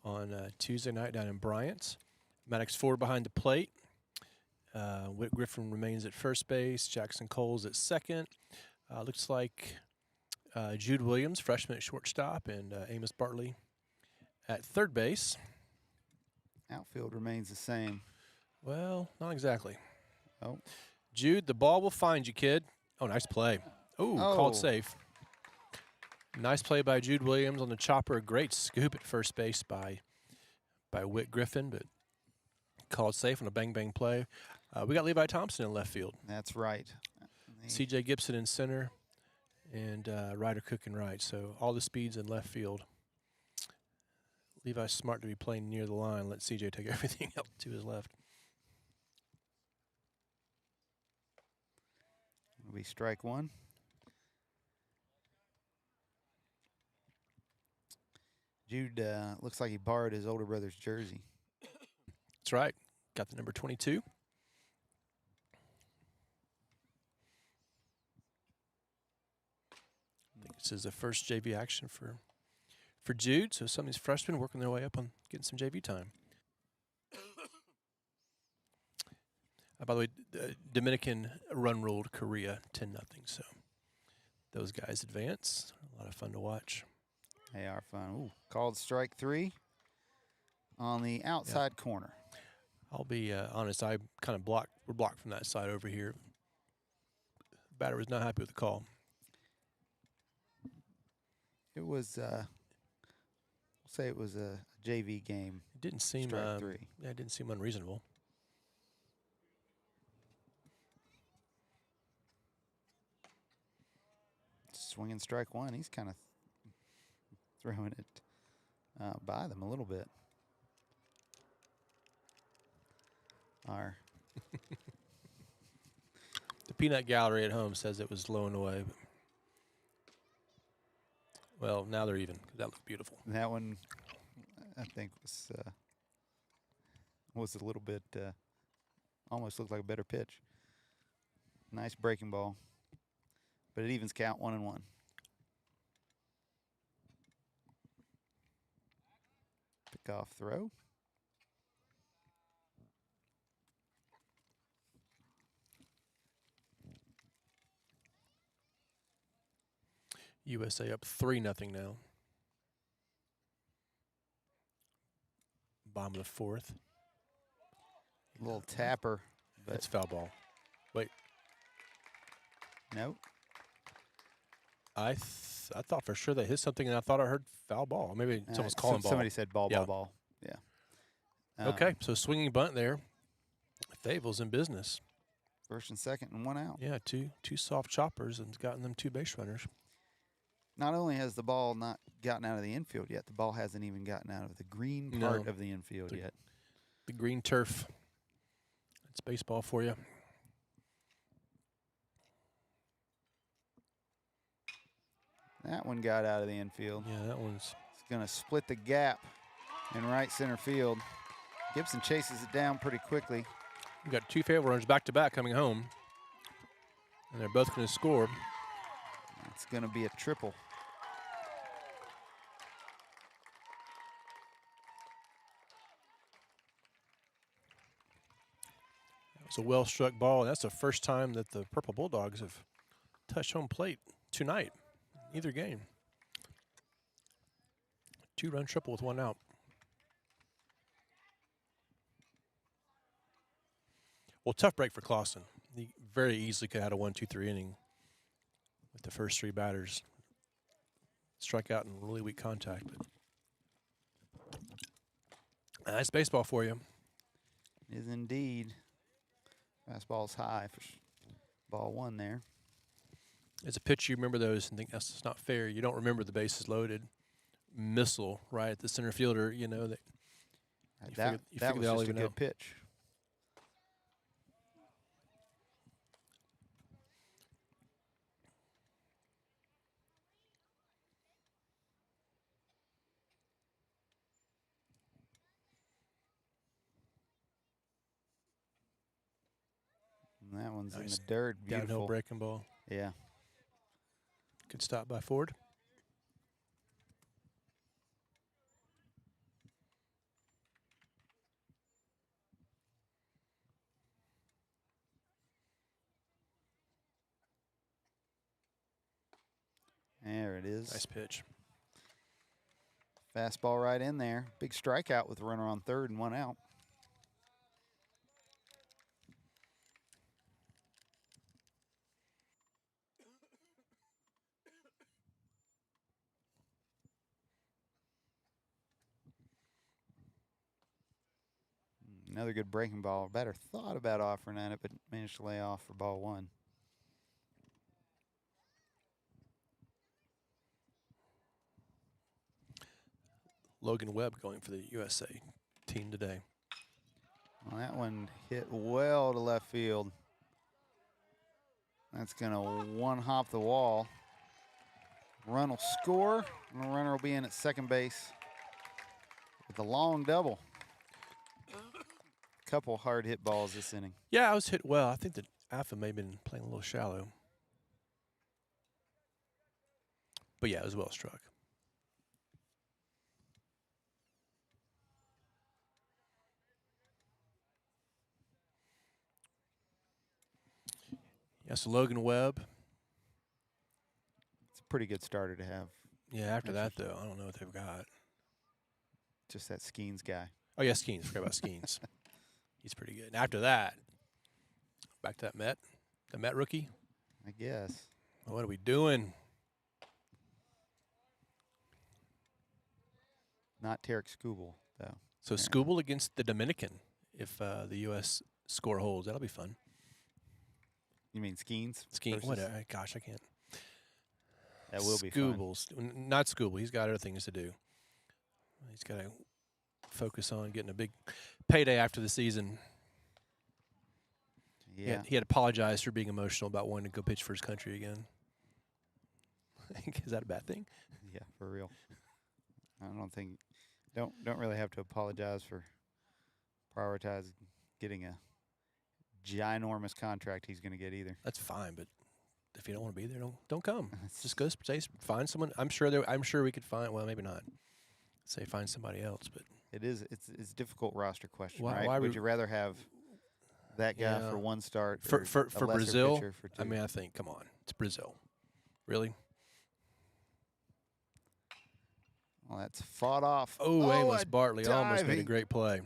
Speaker 1: on Tuesday night down in Bryant. Maddox Ford behind the plate. Whit Griffin remains at first base. Jackson Coles at second. Looks like Jude Williams, freshman at shortstop, and Amos Bartley at third base.
Speaker 2: Outfield remains the same.
Speaker 1: Well, not exactly.
Speaker 2: Oh.
Speaker 1: Jude, the ball will find you, kid. Oh, nice play. Ooh, called safe. Nice play by Jude Williams on the chopper. A great scoop at first base by Whit Griffin, but called safe on a bang-bang play. We got Levi Thompson in left field.
Speaker 2: That's right.
Speaker 1: C.J. Gibson in center, and Ryder Cook in right. So all the speeds in left field. Levi's smart to be playing near the line. Let C.J. take everything up to his left.
Speaker 2: It'll be strike 1. Jude looks like he borrowed his older brother's jersey.
Speaker 1: That's right. Got the number 22. I think this is the first JV action for Jude. So some of these freshmen working their way up on getting some JV time. By the way, Dominican run ruled Korea 10-0. So those guys advance. A lot of fun to watch.
Speaker 2: They are fun. Ooh, called strike 3 on the outside corner.
Speaker 1: I'll be honest. I kind of we're blocked from that side over here. Batter was not happy with the call.
Speaker 2: It was, we'll say it was a JV game.
Speaker 1: It didn't seem,
Speaker 2: strike 3.
Speaker 1: Yeah, it didn't seem unreasonable.
Speaker 2: Swinging strike 1. He's kind of throwing it by them a little bit.
Speaker 1: The peanut gallery at home says it was low and away. But well, now they're even. That looked beautiful.
Speaker 2: That one, I think, was a little bit, almost looked like a better pitch. Nice breaking ball. But it evens count 1-1. Kickoff throw.
Speaker 1: USA up 3-0 now. Bottom of the fourth.
Speaker 2: Little tapper, but
Speaker 1: It's foul ball. Wait,
Speaker 2: nope.
Speaker 1: I thought for sure they hit something, and I thought I heard foul ball. Maybe someone's calling ball.
Speaker 2: Somebody said ball,
Speaker 1: Yeah.
Speaker 2: ball. Yeah.
Speaker 1: Okay, so swinging bunt there. Fayetteville's in business.
Speaker 2: First and second and 1 out.
Speaker 1: Yeah, two soft choppers and gotten them 2 base runners.
Speaker 2: Not only has the ball not gotten out of the infield yet, the ball hasn't even gotten out of the green part of the infield yet.
Speaker 1: The green turf. That's baseball for you.
Speaker 2: That one got out of the infield.
Speaker 1: Yeah, that one's.
Speaker 2: It's going to split the gap in right center field. Gibson chases it down pretty quickly.
Speaker 1: We've got 2 Fayetteville runners back-to-back coming home. And they're both going to score.
Speaker 2: It's going to be a triple.
Speaker 1: It's a well-struck ball. That's the first time that the Purple Bulldogs have touched home plate tonight, either game. 2-run triple with 1 out. Well, tough break for Clausen. He very easily could have had a 1-2-3 inning with the first 3 batters. Struck out in really weak contact. But nice baseball for you.
Speaker 2: Is indeed. Fastball's high for ball 1 there.
Speaker 1: As a pitcher, you remember those and think that's not fair. You don't remember the bases loaded missile right at the center fielder. You know that.
Speaker 2: That was just a good pitch. And that one's
Speaker 1: Nice
Speaker 2: in the dirt. Beautiful.
Speaker 1: Downhill breaking ball.
Speaker 2: Yeah.
Speaker 1: Good stop by Ford.
Speaker 2: There it is.
Speaker 1: Nice pitch.
Speaker 2: Fastball right in there. Big strikeout with a runner on third and 1 out. Another good breaking ball. Batter thought about offering at it, but managed to lay off for ball 1.
Speaker 1: Logan Webb going for the USA team today.
Speaker 2: Well, that one hit well to left field. That's going to one-hop the wall. Run will score, and the runner will be in at second base with a long double. Couple hard hit balls this inning.
Speaker 1: Yeah, I was hit well. I think that Alpha may have been playing a little shallow. But yeah, it was well struck. Yes, Logan Webb.
Speaker 2: It's a pretty good starter to have.
Speaker 1: Yeah, after that, though, I don't know what they've got.
Speaker 2: Just that Skeens guy.
Speaker 1: Oh, yeah, Skeens. Forgot about Skeens. He's pretty good. And after that, back to the Met rookie.
Speaker 2: I guess.
Speaker 1: What are we doing?
Speaker 2: Not Tarek Skubal, though.
Speaker 1: So Skubal against the Dominican if the U.S. score holds. That'll be fun.
Speaker 2: You mean Skeens?
Speaker 1: Skeens. Whatever. Gosh, I can't.
Speaker 2: That will be fun.
Speaker 1: Skubal's. Not Skubal. He's got other things to do. He's got to focus on getting a big payday after the season.
Speaker 2: Yeah.
Speaker 1: He had apologized for being emotional about wanting to go pitch for his country again. Is that a bad thing?
Speaker 2: Yeah, for real. I don't think don't really have to apologize for prioritizing getting a ginormous contract he's going to get either.
Speaker 1: That's fine, but if you don't want to be there, don't come. Just go find someone. I'm sure we could find. Well, maybe not. Say find somebody else, but
Speaker 2: It is. It's a difficult roster question,
Speaker 1: Why-
Speaker 2: right?
Speaker 1: why
Speaker 2: Would
Speaker 1: we-
Speaker 2: you rather have that guy
Speaker 1: Yeah.
Speaker 2: for one start
Speaker 1: For
Speaker 2: or
Speaker 1: for
Speaker 2: a
Speaker 1: for
Speaker 2: lesser
Speaker 1: Brazil,
Speaker 2: pitcher for two?
Speaker 1: I mean, I think, come on, it's Brazil. Really?
Speaker 2: Well, that's fought off.
Speaker 1: Oh, Amos
Speaker 2: a
Speaker 1: Bartley almost made a
Speaker 2: diving-
Speaker 1: great play.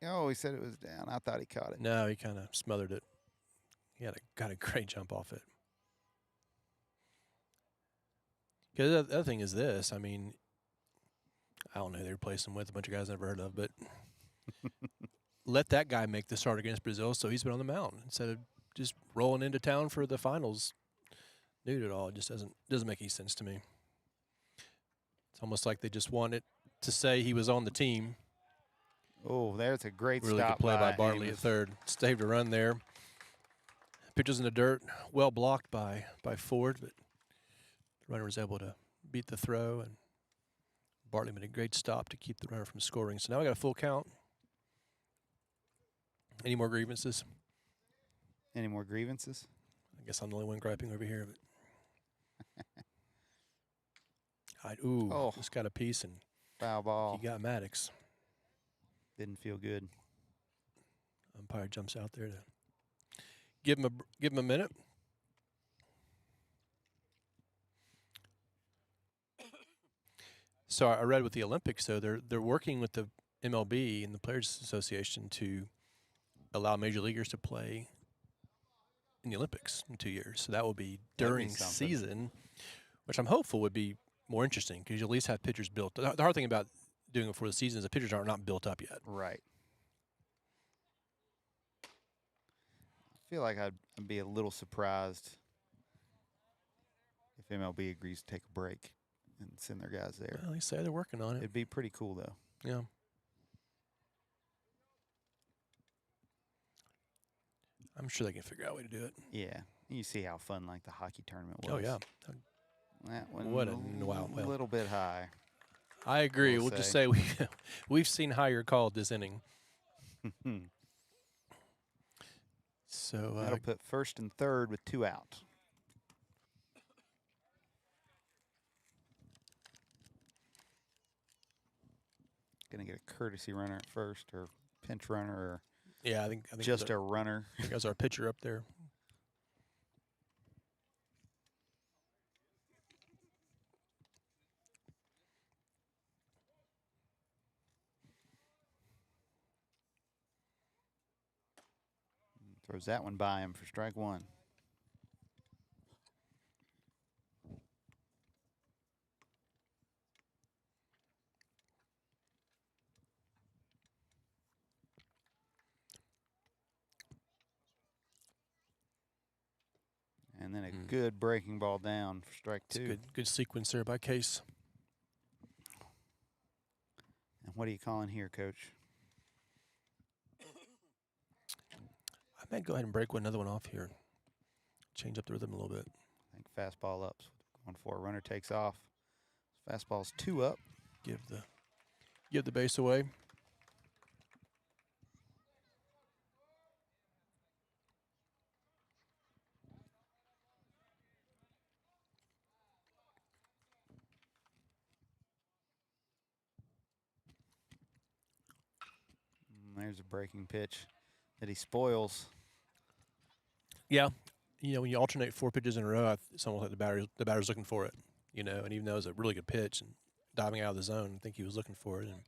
Speaker 2: Oh, he said it was down. I thought he caught it.
Speaker 1: No, he kind of smothered it. He got a great jump off it. Because the other thing is this. I mean, I don't know who they replaced him with, a bunch of guys I never heard of, but let that guy make the start against Brazil, so he's been on the mound instead of just rolling into town for the finals. New at all. It just doesn't make any sense to me. It's almost like they just wanted to say he was on the team.
Speaker 2: Oh, there's a great
Speaker 1: Really
Speaker 2: stop
Speaker 1: good play by Bartley
Speaker 2: Amos.
Speaker 1: at third. Saved a run there. Pitcher's in the dirt, well blocked by Ford, but the runner was able to beat the throw, and Bartley made a great stop to keep the runner from scoring. So now we got a full count. Any more grievances?
Speaker 2: Any more grievances?
Speaker 1: I guess I'm the only one griping over here. But just got a piece, and
Speaker 2: Foul ball.
Speaker 1: he got Maddox.
Speaker 2: Didn't feel good.
Speaker 1: Umpire jumps out there to give him a minute. So I read with the Olympics, though, they're working with the MLB and the Players Association to allow major leaguers to play in the Olympics in 2 years. So that will be during
Speaker 2: something.
Speaker 1: season, which I'm hopeful would be more interesting because you at least have pitchers built. The hard thing about doing it before the season is the pitchers are not built up yet.
Speaker 2: Right. I feel like I'd be a little surprised if MLB agrees to take a break and send their guys there.
Speaker 1: Well, they say they're working on it.
Speaker 2: It'd be pretty cool, though.
Speaker 1: Yeah. I'm sure they can figure out a way to do it.
Speaker 2: Yeah. You see how fun like the hockey tournament was.
Speaker 1: Oh, yeah.
Speaker 2: That one
Speaker 1: What a wow.
Speaker 2: a
Speaker 1: Well,
Speaker 2: little bit high.
Speaker 1: I agree.
Speaker 2: I'll
Speaker 1: We'll just say we've seen higher called this inning. So
Speaker 2: That'll put first and third with 2 out. Gonna get a courtesy runner at first, or pinch runner, or
Speaker 1: yeah, I think
Speaker 2: just a runner.
Speaker 1: I think that's our pitcher up there.
Speaker 2: Throws that one by him for strike one. And then a good breaking ball down for strike two.
Speaker 1: Good sequence there by Case.
Speaker 2: And what are you calling here, Coach?
Speaker 1: I might go ahead and break another one off here. Change up the rhythm a little bit.
Speaker 2: I think fastball up. Going for a runner takes off. Fastball's 2 up.
Speaker 1: Give the base away.
Speaker 2: There's a breaking pitch that he spoils.
Speaker 1: Yeah, when you alternate 4 pitches in a row, it's almost like the batter's looking for it. And even though it was a really good pitch and diving out of the zone, I think he was looking for it and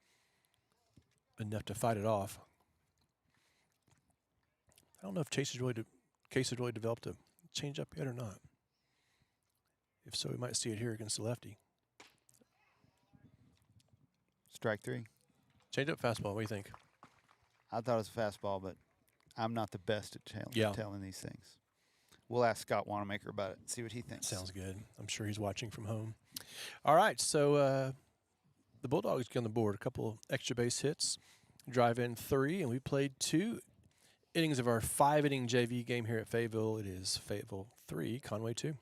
Speaker 1: enough to fight it off. I don't know if Case has really developed a changeup yet or not. If so, we might see it here against the lefty.
Speaker 2: Strike 3.
Speaker 1: Changeup, fastball. What do you think?
Speaker 2: I thought it was a fastball, but I'm not the best at telling these things. We'll ask Scott Wanamaker about it and see what he thinks.
Speaker 1: Sounds good. I'm sure he's watching from home. All right, so the Bulldogs get on the board. A couple extra base hits, drive in 3, and we played 2 innings of our 5-inning JV game here at Fayetteville. It is Fayetteville 3, Conway 2.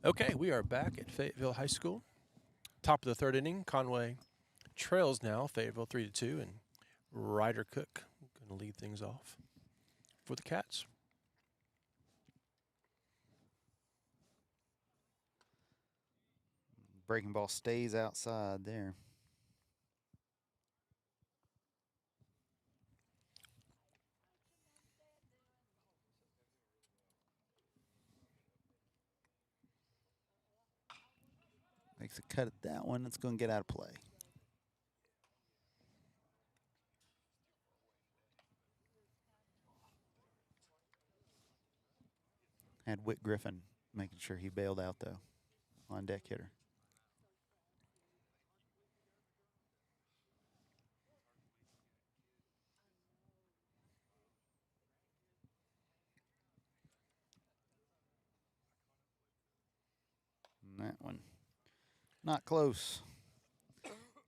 Speaker 1: Okay, we are back at Fayetteville High School. Top of the third inning, Conway trails now, Fayetteville 3-2, and Ryder Cook going to lead things off for the Cats.
Speaker 2: Breaking ball stays outside there. Makes a cut at that one. It's going to get out of play. Had Whit Griffin making sure he bailed out, though, on deck hitter. And that one, not close.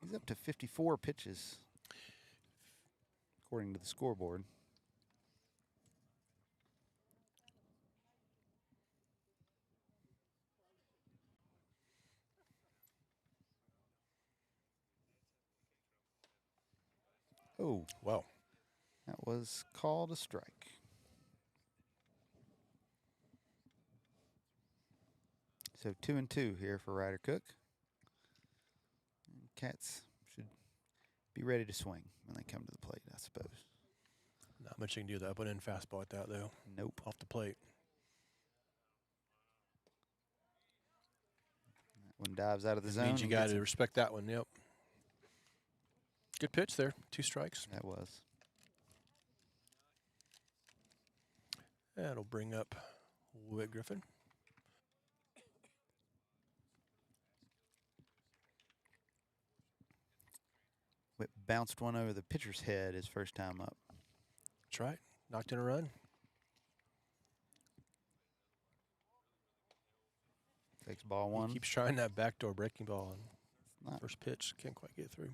Speaker 2: He's up to 54 pitches, according to the scoreboard. Oh,
Speaker 1: Wow.
Speaker 2: that was called a strike. So 2-2 here for Ryder Cook. And Cats should be ready to swing when they come to the plate, I suppose.
Speaker 1: Not much you can do with that up and in fastball at that, though.
Speaker 2: Nope.
Speaker 1: Off the plate.
Speaker 2: That one dives out of the
Speaker 1: It
Speaker 2: zone.
Speaker 1: means you
Speaker 2: and
Speaker 1: got
Speaker 2: gets
Speaker 1: to
Speaker 2: it.
Speaker 1: respect that one, yep. Good pitch there, 2 strikes.
Speaker 2: That was.
Speaker 1: That'll bring up Whit Griffin.
Speaker 2: Whit bounced one over the pitcher's head his first time up.
Speaker 1: That's right. Knocked in a run.
Speaker 2: Takes ball
Speaker 1: He
Speaker 2: one.
Speaker 1: keeps trying that backdoor breaking ball. And
Speaker 2: Not-
Speaker 1: first pitch, can't quite get through.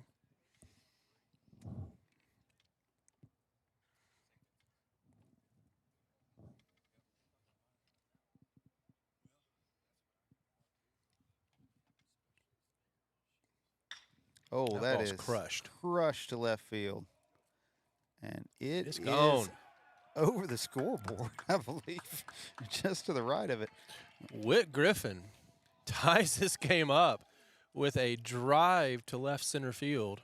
Speaker 2: Oh,
Speaker 1: That
Speaker 2: that
Speaker 1: ball's
Speaker 2: is
Speaker 1: crushed.
Speaker 2: crushed to left field. And it
Speaker 1: It's
Speaker 2: is
Speaker 1: gone.
Speaker 2: over the scoreboard, I believe, just to the right of it.
Speaker 1: Whit Griffin ties this game up with a drive to left center field.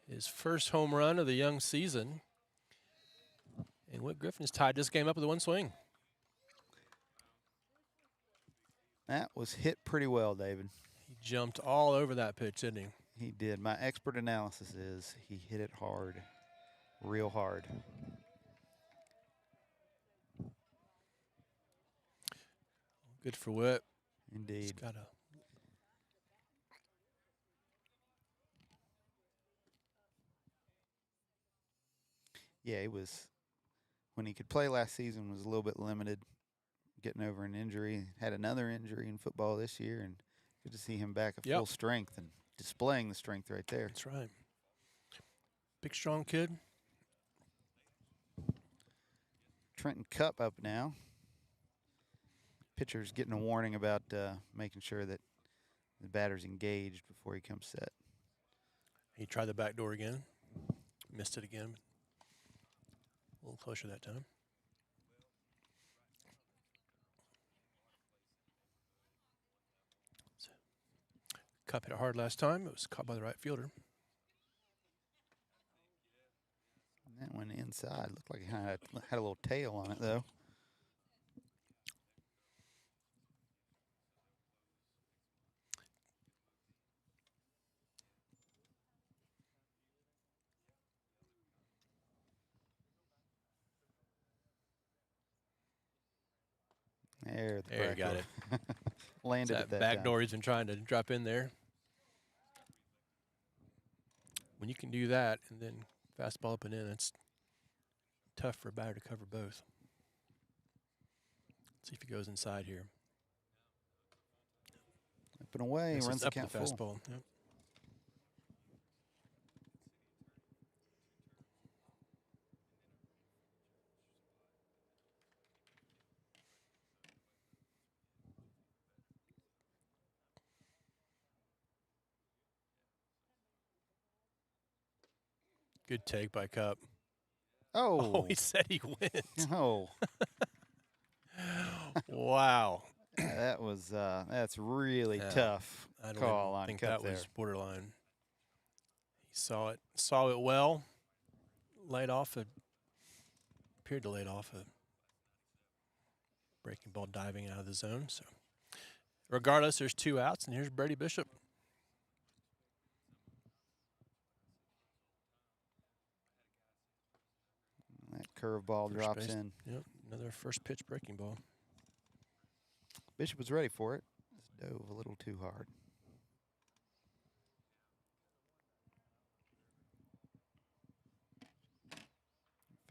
Speaker 1: His first home run of the young season. And Whit Griffin has tied this game up with one swing.
Speaker 2: That was hit pretty well, David.
Speaker 1: He jumped all over that pitch, didn't he?
Speaker 2: He did. My expert analysis is he hit it hard, real hard.
Speaker 1: Good for Whit. He's
Speaker 2: Indeed.
Speaker 1: got a
Speaker 2: Yeah, he was, when he could play last season, was a little bit limited, getting over an injury. Had another injury in football this year, and good to see him back at
Speaker 1: Yep.
Speaker 2: full strength and displaying the strength right there.
Speaker 1: That's right. Big, strong kid.
Speaker 2: Trenton Cup up now. Pitcher's getting a warning about making sure that the batter's engaged before he comes set.
Speaker 1: He tried the back door again. Missed it again. A little closer that time. Cup hit it hard last time. It was caught by the right fielder.
Speaker 2: That one inside. Looked like it had a little tail on it, though. There
Speaker 1: You got it.
Speaker 2: Landed
Speaker 1: That
Speaker 2: at that
Speaker 1: back
Speaker 2: time.
Speaker 1: door he's been trying to drop in there. When you can do that and then fastball up and in, it's tough for a batter to cover both. See if he goes inside here.
Speaker 2: Up and away,
Speaker 1: This is
Speaker 2: runs the
Speaker 1: up
Speaker 2: count
Speaker 1: the
Speaker 2: full.
Speaker 1: fastball. Yep. Good take by Cup.
Speaker 2: Oh,
Speaker 1: Oh, he said he wins.
Speaker 2: oh.
Speaker 1: Wow.
Speaker 2: That was that's really
Speaker 1: Yeah,
Speaker 2: tough
Speaker 1: I don't
Speaker 2: call
Speaker 1: even
Speaker 2: on
Speaker 1: think
Speaker 2: Cup
Speaker 1: that
Speaker 2: there.
Speaker 1: was borderline. He saw it well. Laid off appeared to laid off a breaking ball diving out of the zone. So regardless, there's 2 outs, and here's Brady Bishop.
Speaker 2: That curveball
Speaker 1: First
Speaker 2: drops
Speaker 1: base.
Speaker 2: in.
Speaker 1: Yep, another first pitch breaking ball.
Speaker 2: Bishop was ready for it. Just dove a little too hard.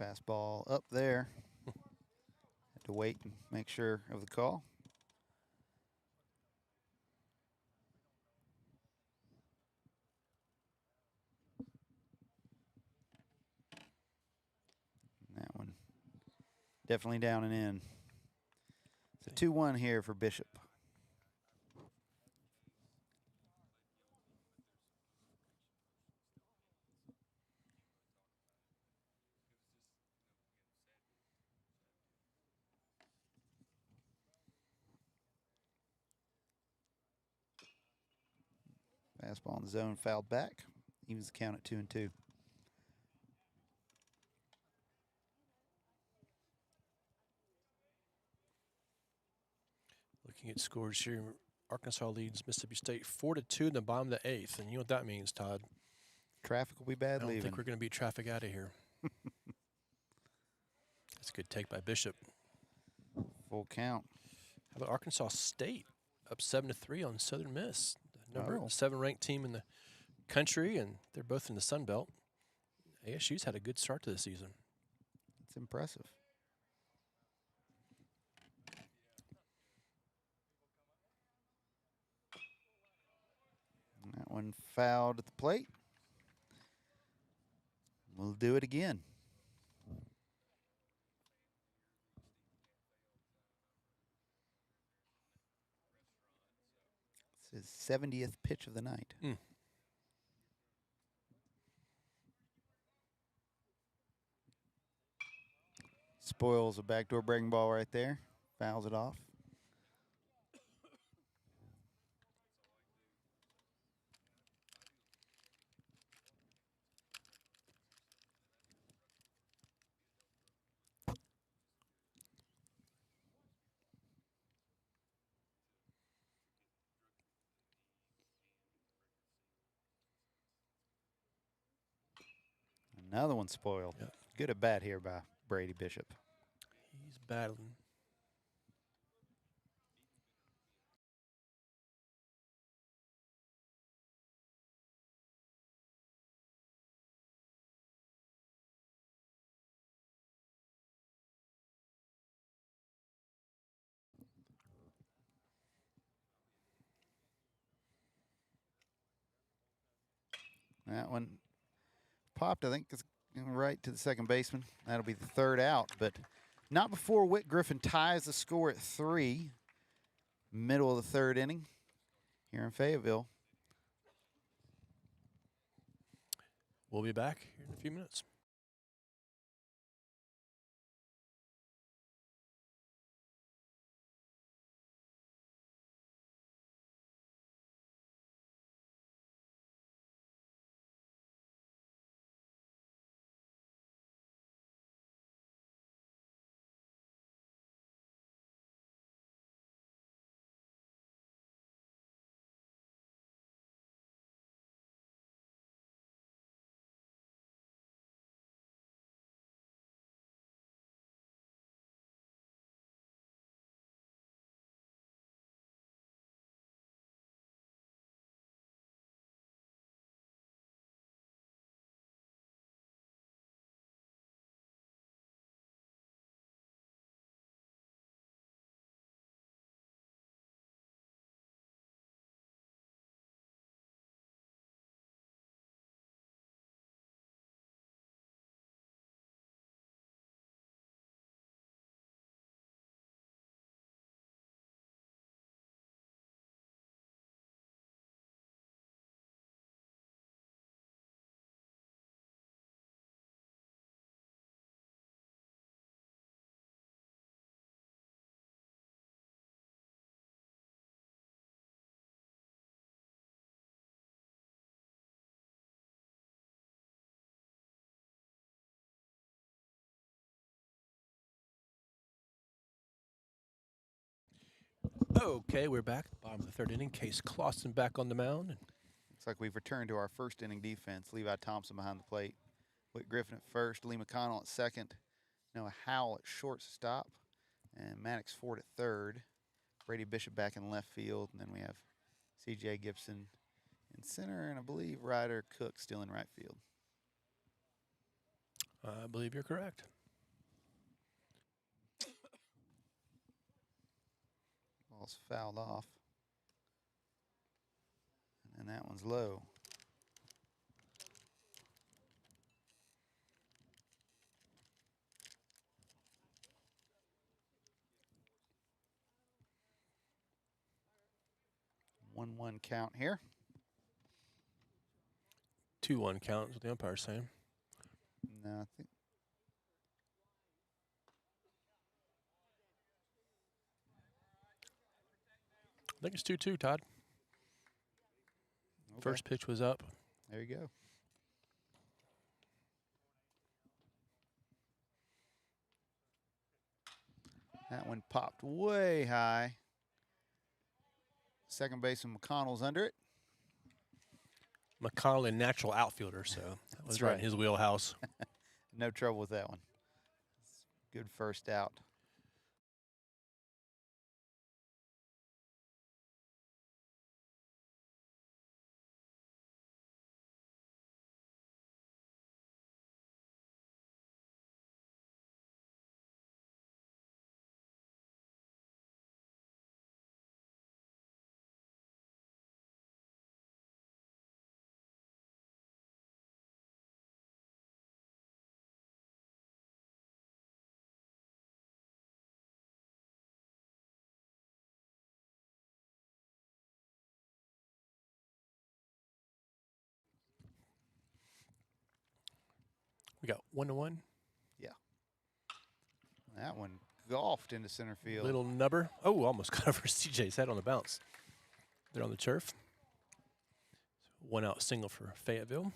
Speaker 2: Fastball up there. Had to wait and make sure of the call. And that one definitely down and in. It's a 2-1 here for Bishop. Fastball in the zone, fouled back. Evens the count at 2-2.
Speaker 1: Looking at scores here, Arkansas leads Mississippi State 4-2 in the bottom of the 8th. And you know what that means, Todd?
Speaker 2: Traffic will be bad
Speaker 1: I don't
Speaker 2: leaving.
Speaker 1: think we're going to beat traffic out of here. That's a good take by Bishop.
Speaker 2: Full count.
Speaker 1: How about Arkansas State up 7-3 on Southern Miss, the number
Speaker 2: Oh.
Speaker 1: 7 ranked team in the country, and they're both in the Sun Belt. ASU's had a good start to the season.
Speaker 2: It's impressive. And that one fouled at the plate. We'll do it again. It's his 70th pitch of the night. Spoils a backdoor breaking ball right there. Fouls it off. Another one spoiled.
Speaker 1: Yep.
Speaker 2: Good at bat here by Brady Bishop.
Speaker 1: He's battling.
Speaker 2: That one popped, I think, it's right to the second baseman. That'll be the 3rd out, but not before Griffin ties the score at 3. Middle of the 3rd inning here in Fayetteville.
Speaker 1: We'll be back here in a few minutes. Okay, we're back. Bottom of the third inning. Case Clausen back on the mound.
Speaker 2: Looks like we've returned to our first inning defense. Levi Thompson behind the plate. Whit Griffin at first. Lee McConnell at second. Noah Howell at shortstop. And Maddox Ford at third. Brady Bishop back in left field. And then we have C.J. Gibson in center. And I believe Ryder Cook still in right field.
Speaker 1: I believe you're correct.
Speaker 2: Ball's fouled off. And that one's low. One count here.
Speaker 1: 2-1 count is what the umpire's saying.
Speaker 2: No, I
Speaker 1: think it's 2-2, Todd.
Speaker 2: Okay.
Speaker 1: First pitch was up.
Speaker 2: There you go. That one popped way high. Second baseman McConnell's under it.
Speaker 1: McConnell, a natural outfielder, so that was right in his wheelhouse.
Speaker 2: No trouble with that one. Good first out.
Speaker 1: We got 1-1.
Speaker 2: Yeah. That one golfed into center field.
Speaker 1: Little nubber. Oh, almost got over CJ's head on the bounce. They're on the turf. One out single for Fayetteville.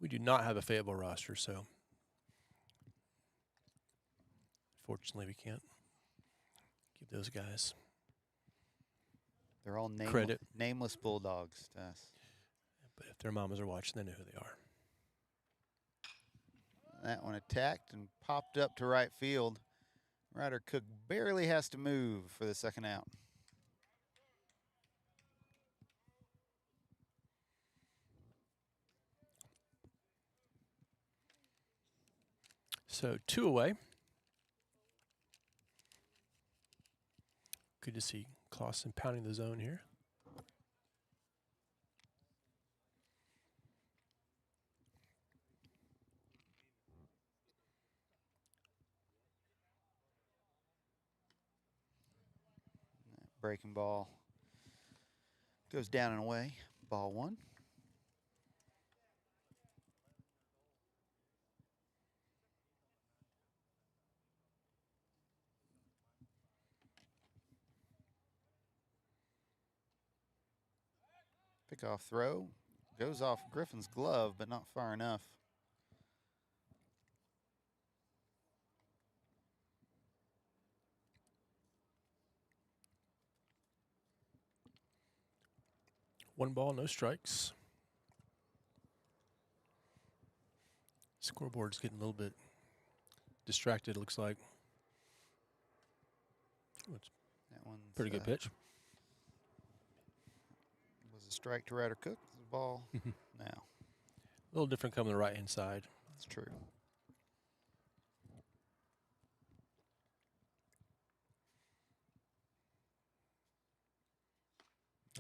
Speaker 1: We do not have a Fayetteville roster, so fortunately we can't give those guys
Speaker 2: They're all
Speaker 1: credit.
Speaker 2: Nameless Bulldogs to us.
Speaker 1: But if their mamas are watching, they know who they are.
Speaker 2: That one attacked and popped up to right field. Ryder Cook barely has to move for the second out.
Speaker 1: So 2 away. Good to see Clausen pounding the zone here.
Speaker 2: Breaking ball goes down and away. Ball one. Pickoff throw goes off Griffin's glove, but not far enough.
Speaker 1: One ball, no strikes. Scoreboard's getting a little bit distracted, it looks like. Oh, it's
Speaker 2: That one's
Speaker 1: pretty good pitch.
Speaker 2: Was a strike to Ryder Cook. The ball now.
Speaker 1: A little different coming to the right-hand side.
Speaker 2: That's true.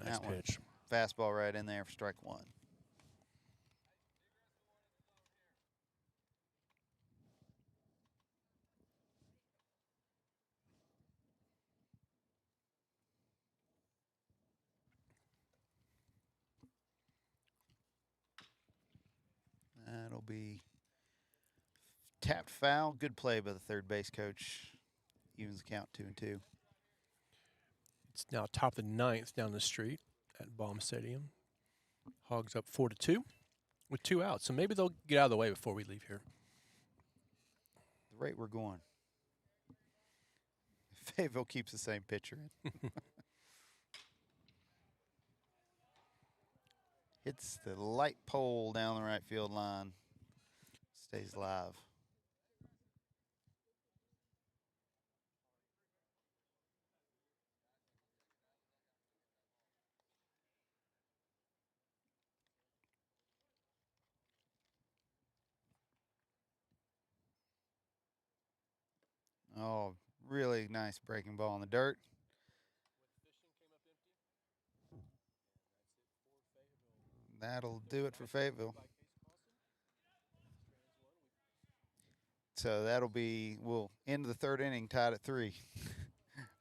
Speaker 1: Nice
Speaker 2: That one.
Speaker 1: pitch.
Speaker 2: Fastball right in there for strike one. That'll be tapped foul. Good play by the third base coach. Evens the count 2-2.
Speaker 1: It's now top of the ninth down the street at Baum Stadium. Hogs up 4-2 with 2 outs. So maybe they'll get out of the way before we leave here.
Speaker 2: The rate we're going. Fayetteville keeps the same pitcher in. Hits the light pole down the right field line. Stays live. Oh, really nice breaking ball in the dirt. That'll do it for Fayetteville. So we'll end the third inning tied at 3.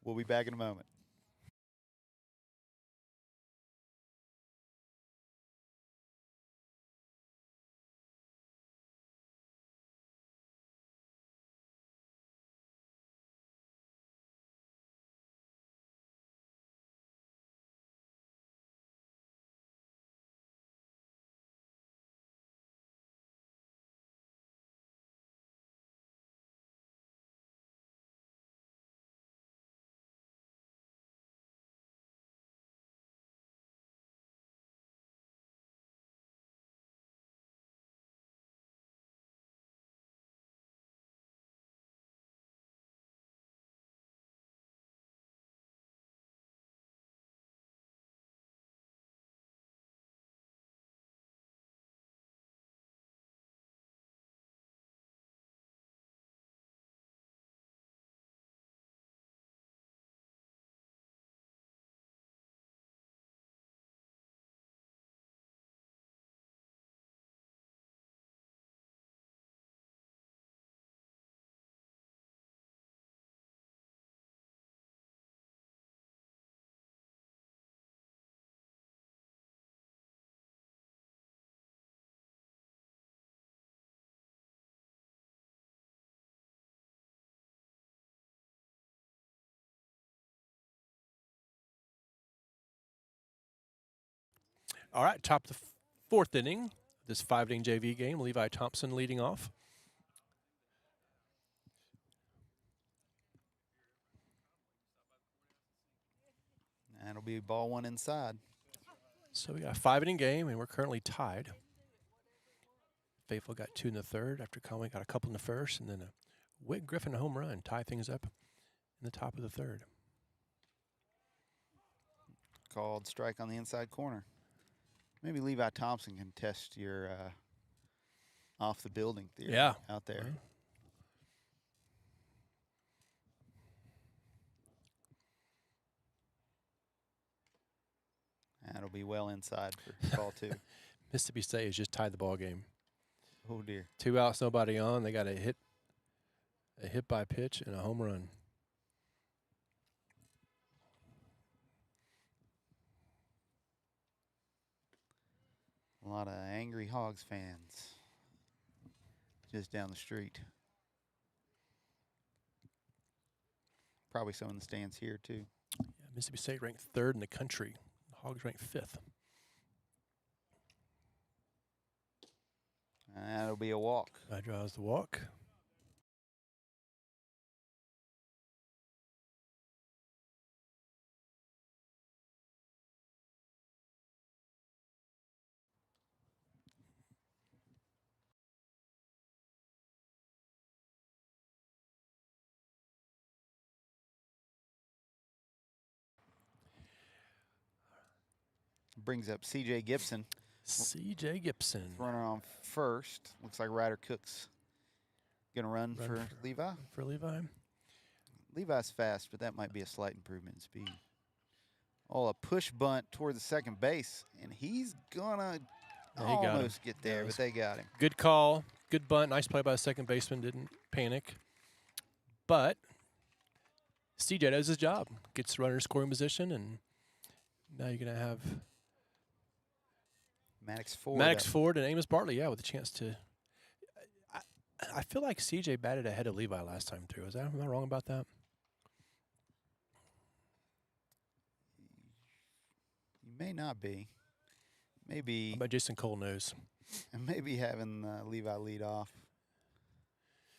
Speaker 2: We'll be back in a moment.
Speaker 1: All right, top of the fourth inning. This 5-inning JV game. Levi Thompson leading off.
Speaker 2: That'll be ball 1 inside.
Speaker 1: So we got a 5-inning game, and we're currently tied. Fayetteville got 2 in the third after Conway got a couple in the first, and then a Griffin home run tie things up in the top of the third.
Speaker 2: Called strike on the inside corner. Maybe Levi Thompson can test your off the building theory out there.
Speaker 1: Right.
Speaker 2: That'll be well inside for ball 2.
Speaker 1: Mississippi State has just tied the ball game.
Speaker 2: Oh dear.
Speaker 1: 2 outs, nobody on. They got a hit by pitch and a home run.
Speaker 2: A lot of angry Hogs fans just down the street. Probably some in the stands here too.
Speaker 1: Yeah, Mississippi State ranked 3rd in the country. The Hogs ranked 5th.
Speaker 2: That'll be a walk.
Speaker 1: That draws the walk.
Speaker 2: Brings up C.J. Gibson.
Speaker 1: C.J. Gibson.
Speaker 2: Runner on first. Looks like Ryder Cook's going to run for Levi.
Speaker 1: For Levi.
Speaker 2: Levi's fast, but that might be a slight improvement in speed. Oh, a push bunt toward the second base, and he's going to almost get there, but they got him.
Speaker 1: Good call. Good bunt. Nice play by the second baseman. Didn't panic. But CJ does his job. Gets the runner in scoring position, and now you're going to have Maddox Ford and Amos Bartley, with a chance to. I feel like CJ batted ahead of Levi last time through. Am I wrong about that?
Speaker 2: You may not be. Maybe.
Speaker 1: How about Jason Cole knows?
Speaker 2: And maybe having Levi lead off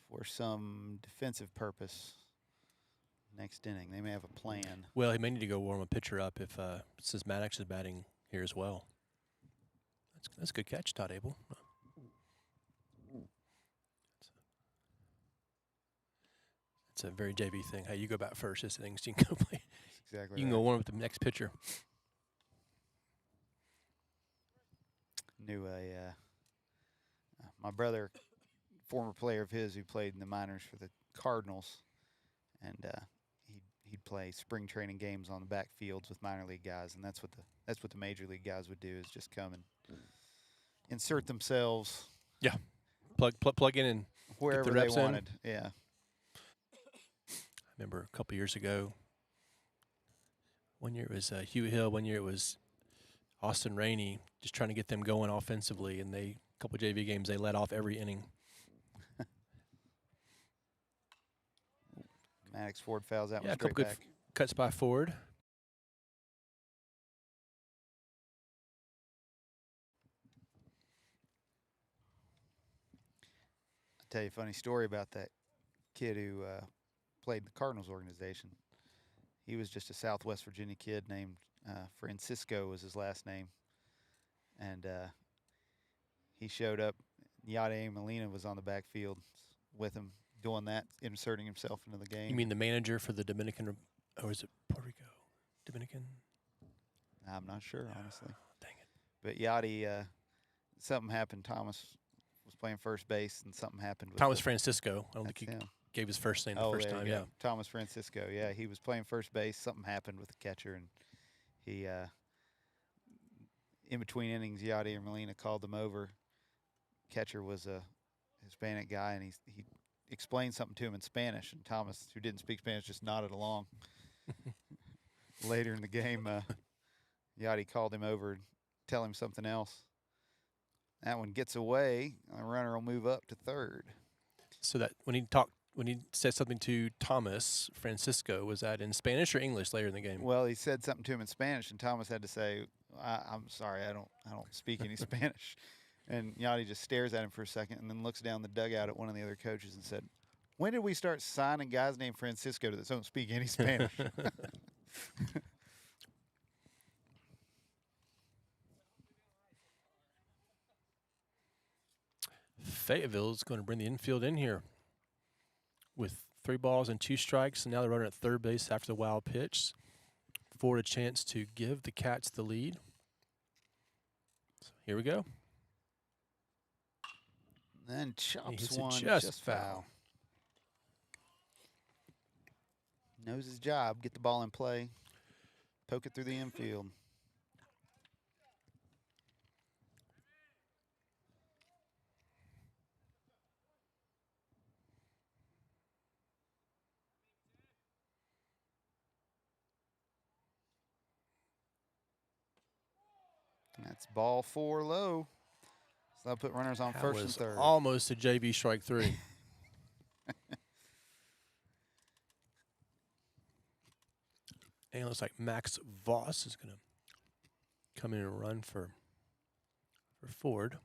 Speaker 2: for some defensive purpose next inning. They may have a plan.
Speaker 1: Well, he may need to go warm a pitcher up if since Maddox is batting here as well. That's a good catch, Todd Abel. It's a very JV thing. Hey, you go back first. This innings, you can go play.
Speaker 2: Exactly.
Speaker 1: You can go warm up the next pitcher.
Speaker 2: Knew my brother, former player of his who played in the minors for the Cardinals, and he'd play spring training games on the backfields with minor league guys, and that's what the major league guys would do, is just come and insert themselves.
Speaker 1: Yeah, plug in and
Speaker 2: wherever they wanted. Yeah.
Speaker 1: I remember a couple years ago. One year it was Hugh Hill. One year it was Austin Rainey, just trying to get them going offensively. And a couple of JV games, they led off every inning.
Speaker 2: Maddox Ford fouls that one
Speaker 1: a
Speaker 2: straight
Speaker 1: couple
Speaker 2: back.
Speaker 1: good cuts by Ford.
Speaker 2: I'll tell you a funny story about that kid who played in the Cardinals organization. He was just a Southwest Virginia kid named Francisco was his last name. And he showed up. Yadier Molina was on the backfield with him doing that, inserting himself into the game.
Speaker 1: You mean the manager for the Dominican, or is it Puerto Rico? Dominican?
Speaker 2: I'm not sure, honestly.
Speaker 1: Dang it.
Speaker 2: But Yachty, something happened. Thomas was playing first base, and something happened. With
Speaker 1: Thomas Francisco. I don't think he
Speaker 2: him.
Speaker 1: gave his first name the first time. Yeah.
Speaker 2: Thomas Francisco. Yeah, he was playing first base. Something happened with the catcher, and he, in between innings, Yachty Molina called him over. Catcher was a Hispanic guy, and he explained something to him in Spanish, and Thomas, who didn't speak Spanish, just nodded along. Later in the game, Yachty called him over and tell him something else. That one gets away. The runner will move up to third.
Speaker 1: So that when he said something to Thomas Francisco, was that in Spanish or English later in the game?
Speaker 2: Well, he said something to him in Spanish, and Thomas had to say, "I'm sorry, I don't speak any Spanish." And Yachty just stares at him for a second, and then looks down the dugout at one of the other coaches and said, "When did we start signing guys named Francisco that don't speak any Spanish?"
Speaker 1: Fayetteville is going to bring the infield in here with 3 balls and 2 strikes, and now they're running at third base after the wild pitch. Ford a chance to give the Cats the lead. So here we go.
Speaker 2: Then chops
Speaker 1: it
Speaker 2: one
Speaker 1: just
Speaker 2: foul. Knows his job. Get the ball in play. Poke it through the infield. And that's ball 4 low. So that'll put runners on first and third.
Speaker 1: Almost a JV strike 3. And it looks like Max Voss is going to come in and run for Ford.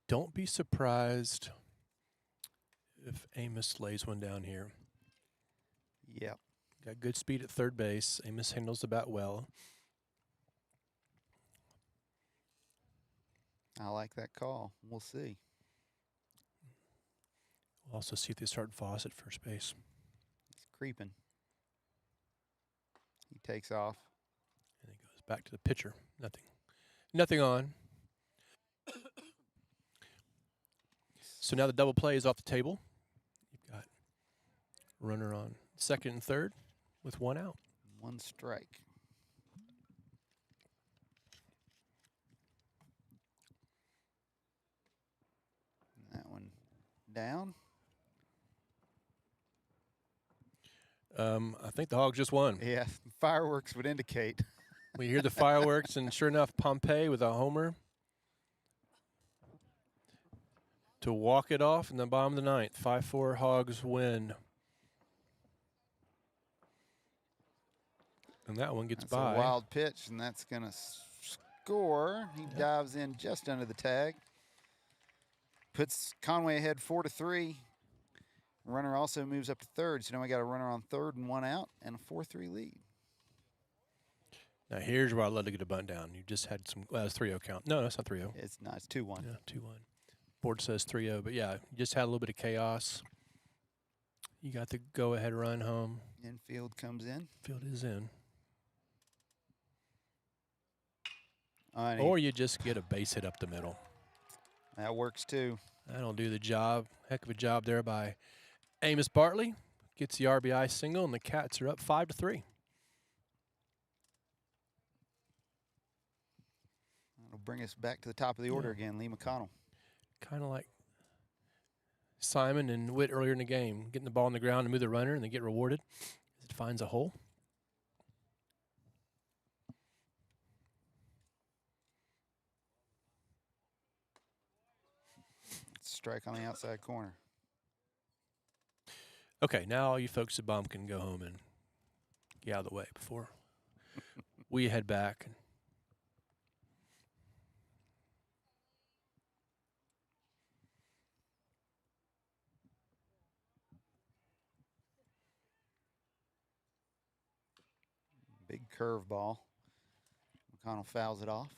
Speaker 1: Don't be surprised if Amos lays one down here.
Speaker 2: Yep.
Speaker 1: Got good speed at third base. Amos handles the bat well.
Speaker 2: I like that call. We'll see.
Speaker 1: We'll also see if they start Voss at first base.
Speaker 2: He's creeping. He takes off.
Speaker 1: And he goes back to the pitcher. Nothing on. So now the double play is off the table. You've got runner on second and third with 1 out.
Speaker 2: 1 strike. That one down.
Speaker 1: I think the Hogs just won.
Speaker 2: Yeah, fireworks would indicate.
Speaker 1: We hear the fireworks, and sure enough, Pompey with a homer to walk it off in the bottom of the 9th. 5-4 Hogs win. And that one gets
Speaker 2: That's
Speaker 1: by.
Speaker 2: a wild pitch, and that's going to score. He dives in just under the tag. Puts Conway ahead 4-3. Runner also moves up to third, so now we got a runner on third and one out and a 4-3 lead.
Speaker 1: Now here's where I'd love to get a bunt down. You just had some, well, it's 3-0 count. No, that's not 3-0.
Speaker 2: It's not, it's 2-1.
Speaker 1: Yeah, 2-1. Board says 3-0, but yeah, you just had a little bit of chaos. You got the go-ahead run home.
Speaker 2: Infield comes in.
Speaker 1: Field is in.
Speaker 2: And
Speaker 1: Or you just get a base hit up the middle.
Speaker 2: that works too.
Speaker 1: That'll do the job. Heck of a job there by Amos Bartley. Gets the RBI single, and the Cats are up 5-3.
Speaker 2: That'll bring us back to the top of the order again, Lee McConnell.
Speaker 1: Kind of like Simon and Witt earlier in the game, getting the ball on the ground to move the runner, and they get rewarded as it finds a hole.
Speaker 2: Strike on the outside corner.
Speaker 1: Okay, now all you folks at Baum can go home and get out of the way before we head back.
Speaker 2: Big curveball. McConnell fouls it off.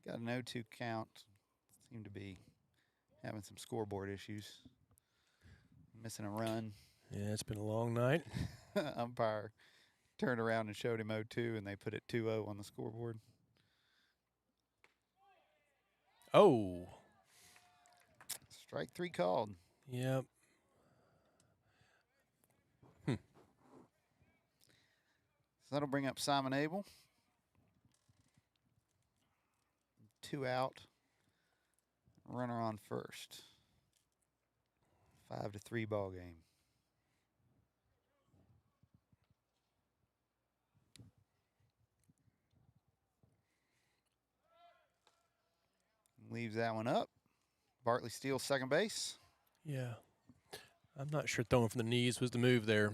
Speaker 2: Got an 0-2 count. Seem to be having some scoreboard issues. Missing a run.
Speaker 1: Yeah, it's been a long night.
Speaker 2: Umpire turned around and showed him 0-2, and they put it 2-0 on the scoreboard.
Speaker 1: Oh.
Speaker 2: Strike three called.
Speaker 1: Yep.
Speaker 2: So that'll bring up Simon Abel. 2 out. Runner on first. 5-3 ball game. Leaves that one up. Bartley steals second base.
Speaker 1: Yeah. I'm not sure throwing from the knees was the move there.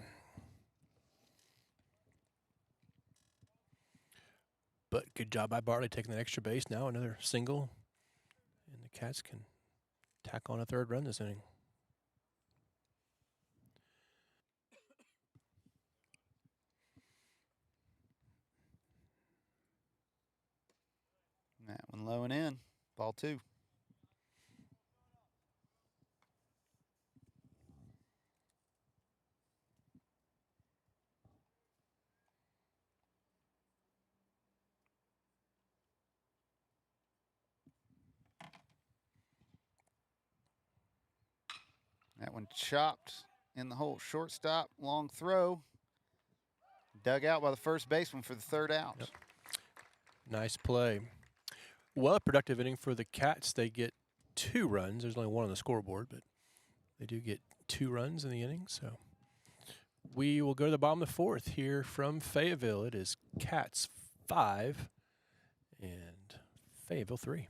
Speaker 1: But good job by Bartley taking that extra base. Now another single. And the Cats can tack on a third run this inning.
Speaker 2: That one low and in. Ball 2. That one chopped in the hole. Shortstop, long throw. Dug out by the first baseman for the third out.
Speaker 1: Yep. Nice play. Well, a productive inning for the Cats. They get 2 runs. There's only 1 on the scoreboard, but they do get 2 runs in the inning. So we will go to the bottom of the 4th here from Fayetteville. It is Cats 5 and Fayetteville 3.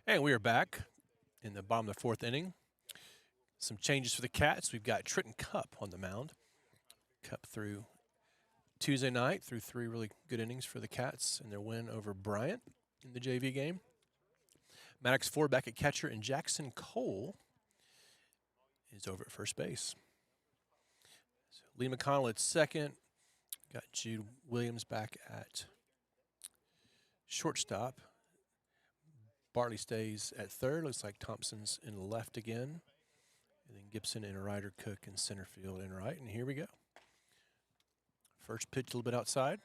Speaker 1: And we are back in the bottom of the 4th inning. Some changes for the Cats. We've got Trenton Cup on the mound. Cup through Tuesday night, through 3 really good innings for the Cats in their win over Bryant in the JV game. Maddox Ford back at catcher, and Jackson Cole is over at first base. So Lee McConnell at second. Got Jude Williams back at shortstop. Bartley stays at third. Looks like Thompson's in left again. And then Gibson and Ryder Cook in center field and right. And here we go. First pitch a little bit outside.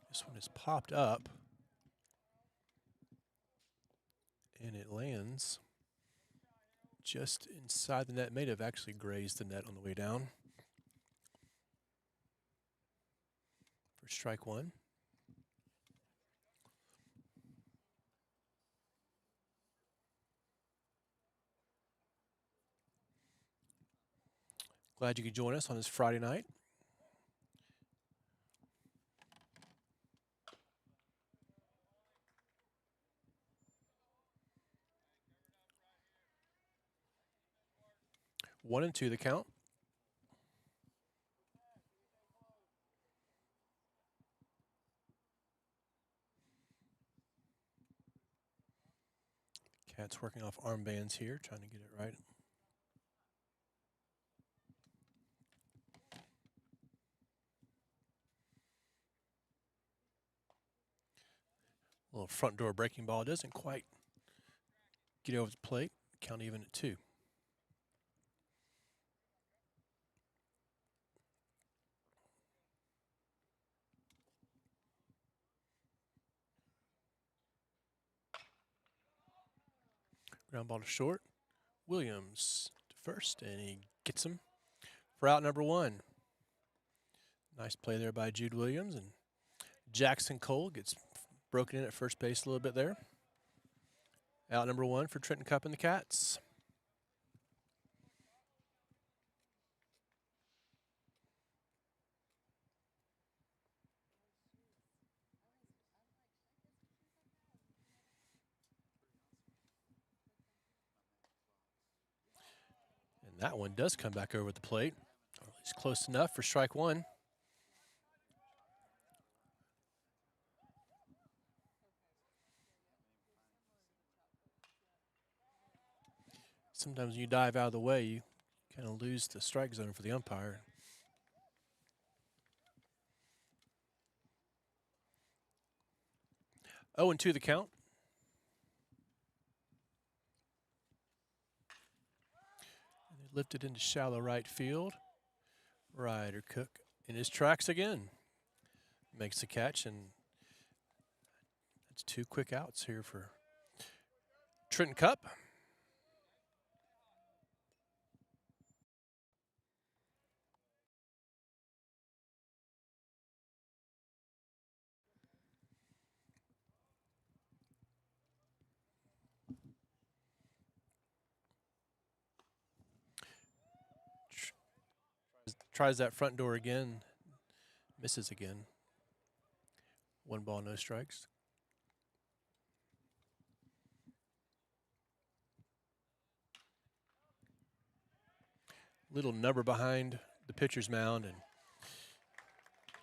Speaker 1: This one is popped up. And it lands just inside the net. May have actually grazed the net on the way down. For strike 1. Glad you could join us on this Friday night. One and two the count. Cat's working off armbands here, trying to get it right. Little front door breaking ball doesn't quite get over the plate. Count even at 2. Ground ball to short. Williams to first, and he gets him for out number 1. Nice play there by Jude Williams, and Jackson Cole gets broken in at first base a little bit there. Out number 1 for Trenton Cup and the Cats. And that one does come back over the plate. Or at least close enough for strike 1. Sometimes when you dive out of the way, you kind of lose the strike zone for the umpire. Oh, and 2 the count. And they lift it into shallow right field. Ryder Cook in his tracks again. Makes the catch, and that's 2 quick outs here for Trenton Cup. Tries that front door again, misses again. 1 ball, no strikes. Little number behind the pitcher's mound, and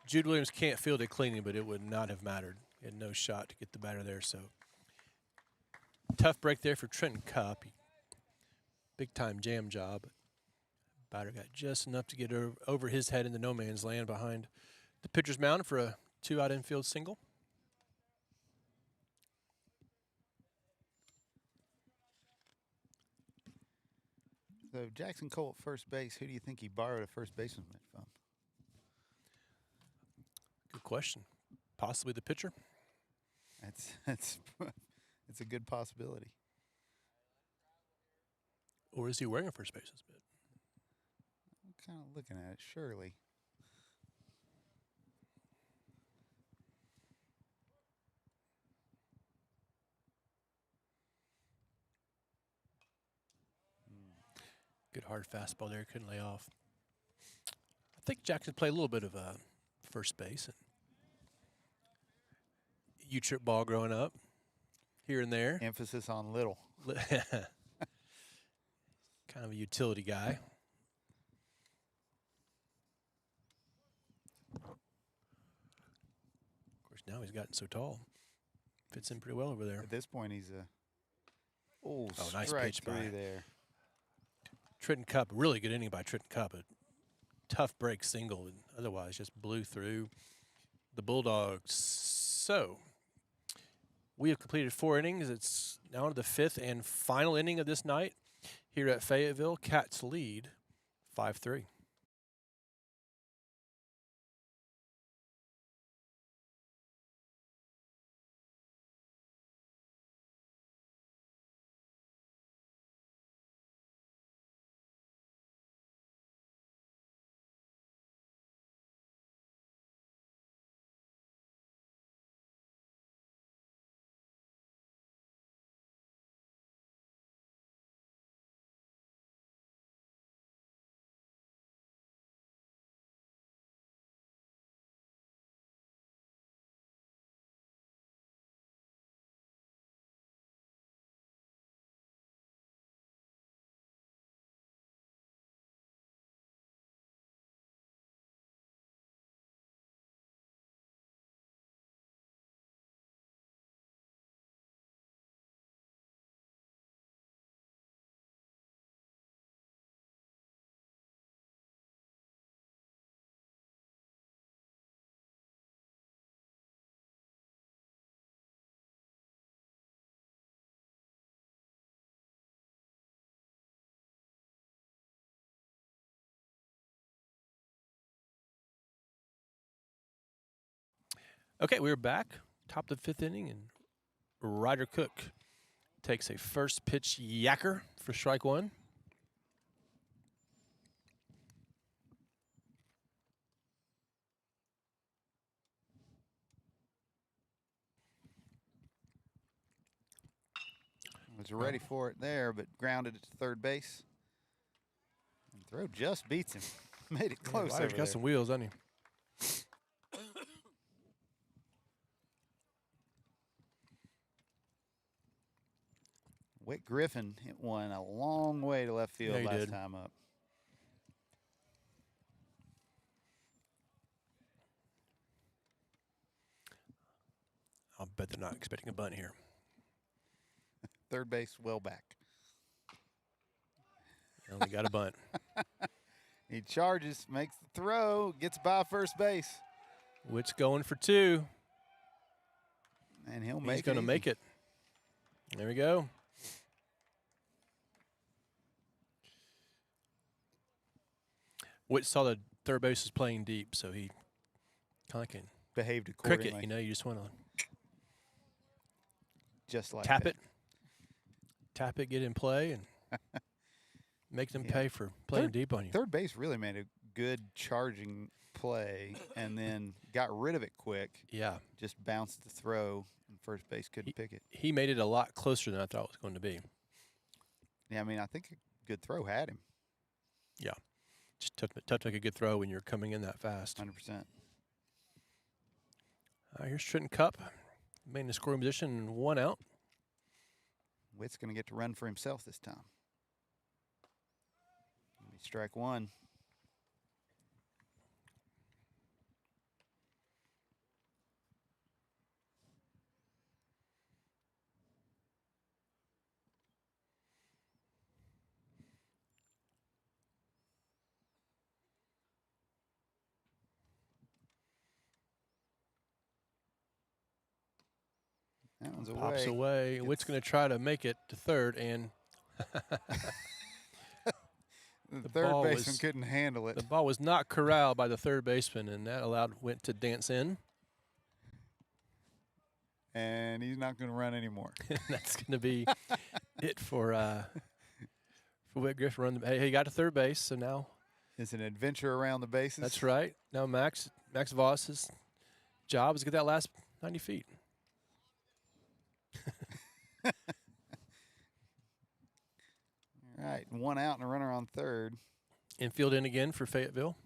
Speaker 1: Jude Williams can't field it cleanly, but it would not have mattered. He had no shot to get the batter there, so tough break there for Trenton Cup. Big time jam job. Batter got just enough to get over his head in the no man's land behind the pitcher's mound for a 2-out infield single.
Speaker 2: So Jackson Cole at first base, who do you think he borrowed a first baseman from?
Speaker 1: Good question. Possibly the pitcher.
Speaker 2: It's a good possibility.
Speaker 1: Or is he wearing a first baseman's mitt?
Speaker 2: I'm kind of looking at it, surely.
Speaker 1: Good hard fastball there, couldn't lay off. I think Jackson played a little bit of first base. U-trip ball growing up, here and there.
Speaker 2: Emphasis on little.
Speaker 1: Kind of a utility guy. Of course, now he's gotten so tall. Fits in pretty well over there.
Speaker 2: At this point, he's a
Speaker 1: nice
Speaker 2: strike
Speaker 1: pitch by
Speaker 2: there.
Speaker 1: Trenton Cup. Really good inning by Trenton Cup. A tough break single, and otherwise just blew through the Bulldogs. So we have completed 4 innings. It's now to the 5th and final inning of this night here at Fayetteville. Cats lead 5-3. Okay, we're back. Top of the 5th inning, and Ryder Cook takes a first pitch yacker for strike 1.
Speaker 2: Was ready for it there, but grounded it to third base. And throw just beats him. Made it close.
Speaker 1: Ryder's
Speaker 2: Over
Speaker 1: got
Speaker 2: there.
Speaker 1: some wheels, hasn't he?
Speaker 2: Griffin hit one a long way to left field last time up.
Speaker 1: I'll bet they're not expecting a bunt here.
Speaker 2: Third base, well back.
Speaker 1: They only got a bunt.
Speaker 2: He charges, makes the throw, gets by first base.
Speaker 1: Witt's going for 2.
Speaker 2: And he's
Speaker 1: going to make it. There we go. Witt saw the third base was playing deep, so he kind of can
Speaker 2: behaved accordingly.
Speaker 1: cricket. You know, you just want to
Speaker 2: just like
Speaker 1: tap
Speaker 2: that.
Speaker 1: Tap it, get in play, and make them pay for playing deep on you.
Speaker 2: Third base really made a good charging play and then got rid of it quick.
Speaker 1: Yeah.
Speaker 2: Just bounced the throw, and first base couldn't pick it.
Speaker 1: He made it a lot closer than I thought it was going to be.
Speaker 2: Yeah, I mean, I think a good throw had him.
Speaker 1: Yeah. Just tough to make a good throw when you're coming in that fast.
Speaker 2: 100%.
Speaker 1: Here's Trenton Cup. Made in the scoring position, 1 out.
Speaker 2: Witt's going to get to run for himself this time. Strike 1. That one's away.
Speaker 1: Pops away. Witt's going to try to make it to third, and
Speaker 2: the third baseman couldn't handle it.
Speaker 1: The ball was not corralled by the third baseman, and that allowed Witt to dance in.
Speaker 2: And he's not going to run anymore.
Speaker 1: That's going to be it for Witt Griffin. Hey, he got to third base, so now
Speaker 2: it's an adventure around the bases.
Speaker 1: That's right. Now Max Voss's job is to get that last 90 feet.
Speaker 2: All right, 1 out and a runner on third.
Speaker 1: Infield in again for Fayetteville.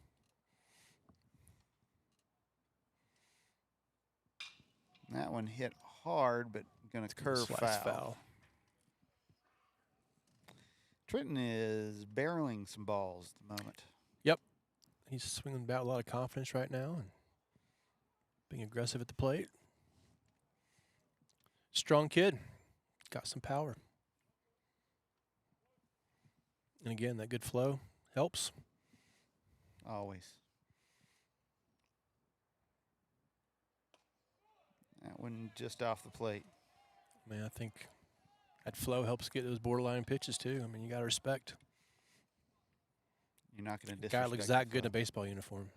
Speaker 2: That one hit hard, but going to curve
Speaker 1: Slice
Speaker 2: foul.
Speaker 1: foul.
Speaker 2: Trenton is barreling some balls at the moment.
Speaker 1: Yep. He's swinging about a lot of confidence right now and being aggressive at the plate. Strong kid. Got some power. And again, that good flow helps.
Speaker 2: Always. That one just off the plate.
Speaker 1: Man, I think that flow helps get those borderline pitches too. I mean, you got to respect.
Speaker 2: You're not going to
Speaker 1: Guy
Speaker 2: disrespect.
Speaker 1: looks that good in a baseball uniform.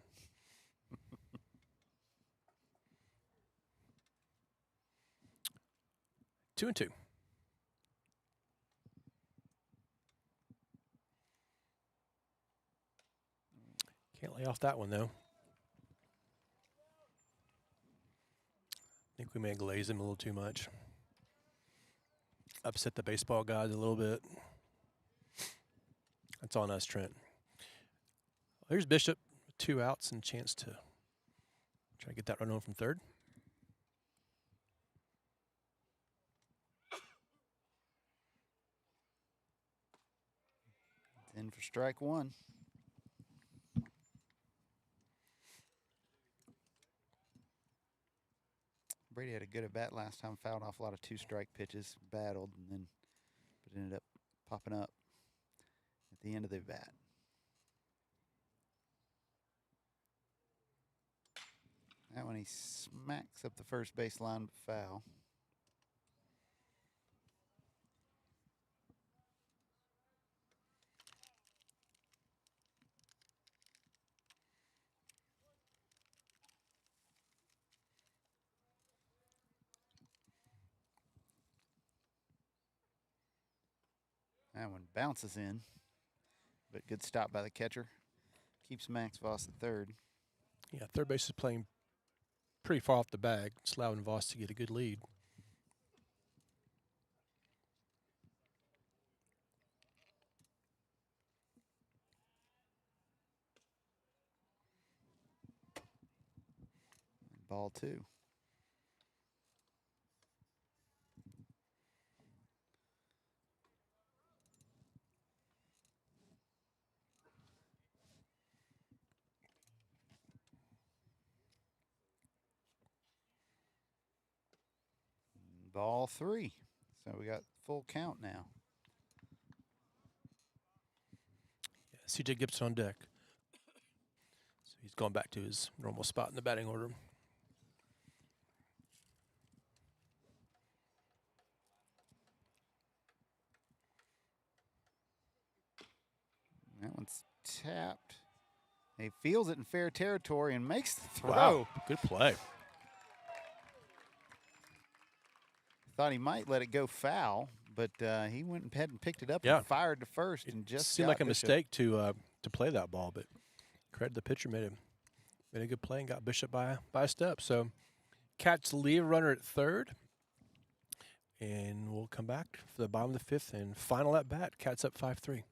Speaker 1: Two and two. Can't lay off that one though. I think we may glaze him a little too much. Upset the baseball guys a little bit. That's on us, Trent. There's Bishop, 2 outs and a chance to try to get that run home from third.
Speaker 2: In for strike one. Brady had a good at bat last time, fouled off a lot of 2-strike pitches, battled, and then but ended up popping up at the end of the bat. That one he smacks up the first base line, but foul. That one bounces in, but good stop by the catcher. Keeps Max Voss at third.
Speaker 1: Yeah, third base is playing pretty far off the bag. It's allowing Voss to get a good lead.
Speaker 2: Ball 2. Ball 3. So we got full count now.
Speaker 1: Yeah, C.J. Gibson on deck. So he's going back to his normal spot in the batting order.
Speaker 2: That one's tapped. He feels it in fair territory and makes the throw.
Speaker 1: Wow, good play.
Speaker 2: Thought he might let it go foul, but he went ahead and picked it up
Speaker 1: Yeah.
Speaker 2: and fired to first and just
Speaker 1: seemed
Speaker 2: got
Speaker 1: like a
Speaker 2: Bishop.
Speaker 1: mistake to play that ball, but credit the pitcher made a good play and got Bishop by a step. So Cats leave runner at third, and we'll come back for the bottom of the 5th and final at bat. Cats up 5-3.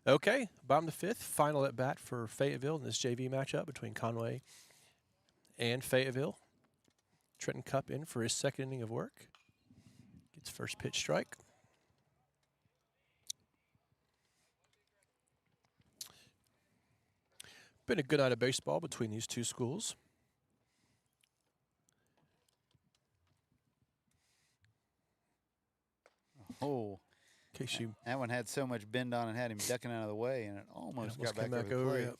Speaker 1: Okay, bottom of the fifth, final at bat for Fayetteville in this JV matchup between Conway and Fayetteville. Trenton Cup in for his second inning of work. Gets first pitch strike. Been a good night of baseball between these two schools.
Speaker 2: Oh,
Speaker 1: In case you
Speaker 2: that one had so much bend on it, had him ducking out of the way, and it almost got
Speaker 1: come
Speaker 2: back over the plate.
Speaker 1: yep.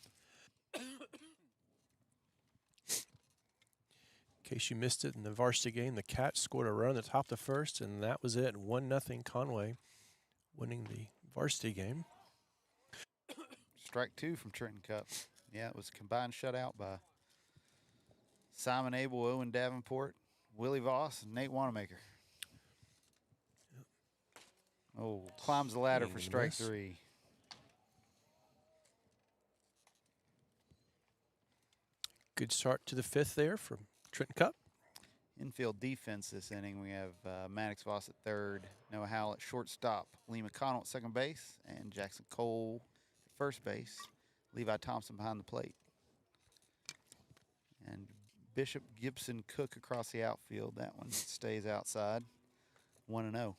Speaker 1: In case you missed it in the varsity game, the Cats scored a run at the top of the first, and that was it. 1-0 Conway winning the varsity game.
Speaker 2: Strike two from Trenton Cup. Yeah, it was a combined shutout by Simon Abel, Owen Davenport, Willie Voss, and Nate Wanamaker. Oh, climbs the ladder for strike three.
Speaker 1: Good start to the fifth there from Trenton Cup.
Speaker 2: Infield defense this inning, we have Maddox Voss at third, Noah Howell at shortstop, Lee McConnell at second base, and Jackson Cole at first base, Levi Thompson behind the plate. And Bishop Gibson Cook across the outfield. That one stays outside, 1-0.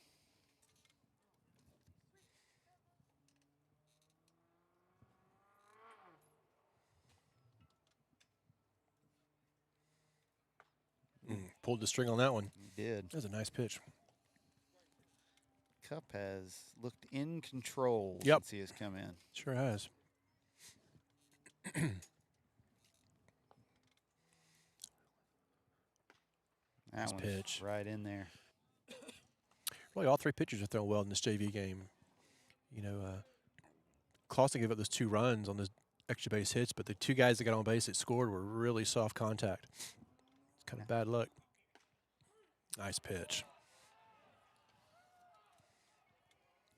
Speaker 1: Pulled the string on that one.
Speaker 2: He did.
Speaker 1: That was a nice pitch.
Speaker 2: Cup has looked in control
Speaker 1: Yep.
Speaker 2: since he has come in.
Speaker 1: Sure has.
Speaker 2: That
Speaker 1: Nice
Speaker 2: one's
Speaker 1: pitch.
Speaker 2: right in there.
Speaker 1: Really, all three pitchers are throwing well in this JV game. You know, Clausen gave up those 2 runs on those extra base hits, but the 2 guys that got on base that scored were really soft contact. It's kind of bad luck. Nice pitch.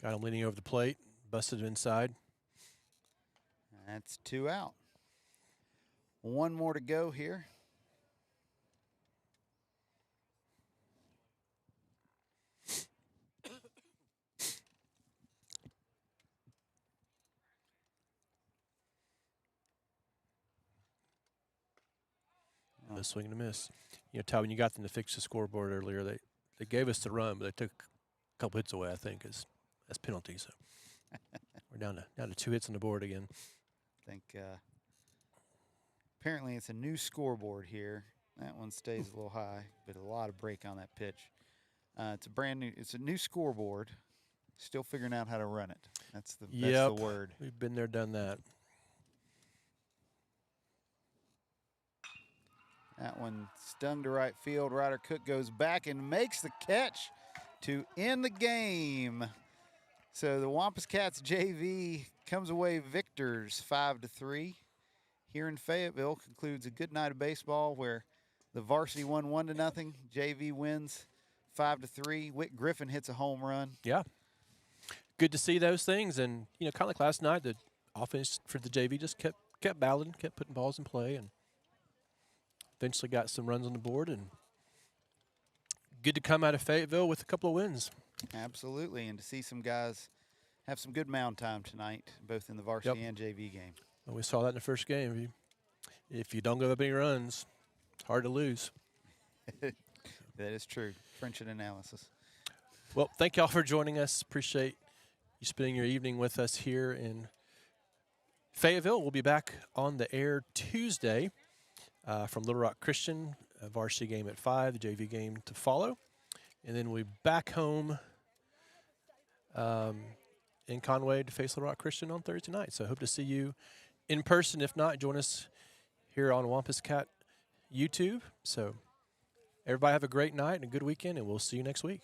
Speaker 1: Got him leaning over the plate, busted him inside.
Speaker 2: That's 2 out. 1 more to go here.
Speaker 1: A swing and a miss. You know, Ty, when you got them to fix the scoreboard earlier, they gave us the run, but they took a couple hits away, I think, as penalties. So we're down to 2 hits on the board again.
Speaker 2: I think apparently it's a new scoreboard here. That one stays a little high, but a lot of break on that pitch. It's a new scoreboard. Still figuring out how to run it. That's the word.
Speaker 1: We've been there, done that.
Speaker 2: That one stung to right field. Ryder Cook goes back and makes the catch to end the game. So the Wampus Cats JV comes away victors 5-3. Here in Fayetteville concludes a good night of baseball where the varsity won 1-0. JV wins 5-3. Whit Griffin hits a home run.
Speaker 1: Yeah. Good to see those things. And, you know, kind of like last night, the offense for the JV just kept battling, kept putting balls in play, and eventually got some runs on the board. And good to come out of Fayetteville with a couple of wins.
Speaker 2: Absolutely. And to see some guys have some good mound time tonight, both in the varsity and JV game.
Speaker 1: Well, we saw that in the first game. If you don't give up any runs, it's hard to lose.
Speaker 2: That is true. French analysis.
Speaker 1: Well, thank y'all for joining us. Appreciate you spending your evening with us here in Fayetteville. We'll be back on the air Tuesday from Little Rock Christian, a varsity game at 5, the JV game to follow. And then we'll be back home in Conway to face Little Rock Christian on Thursday night. So I hope to see you in person. If not, join us here on Wampus Cat YouTube. So everybody have a great night and a good weekend, and we'll see you next week.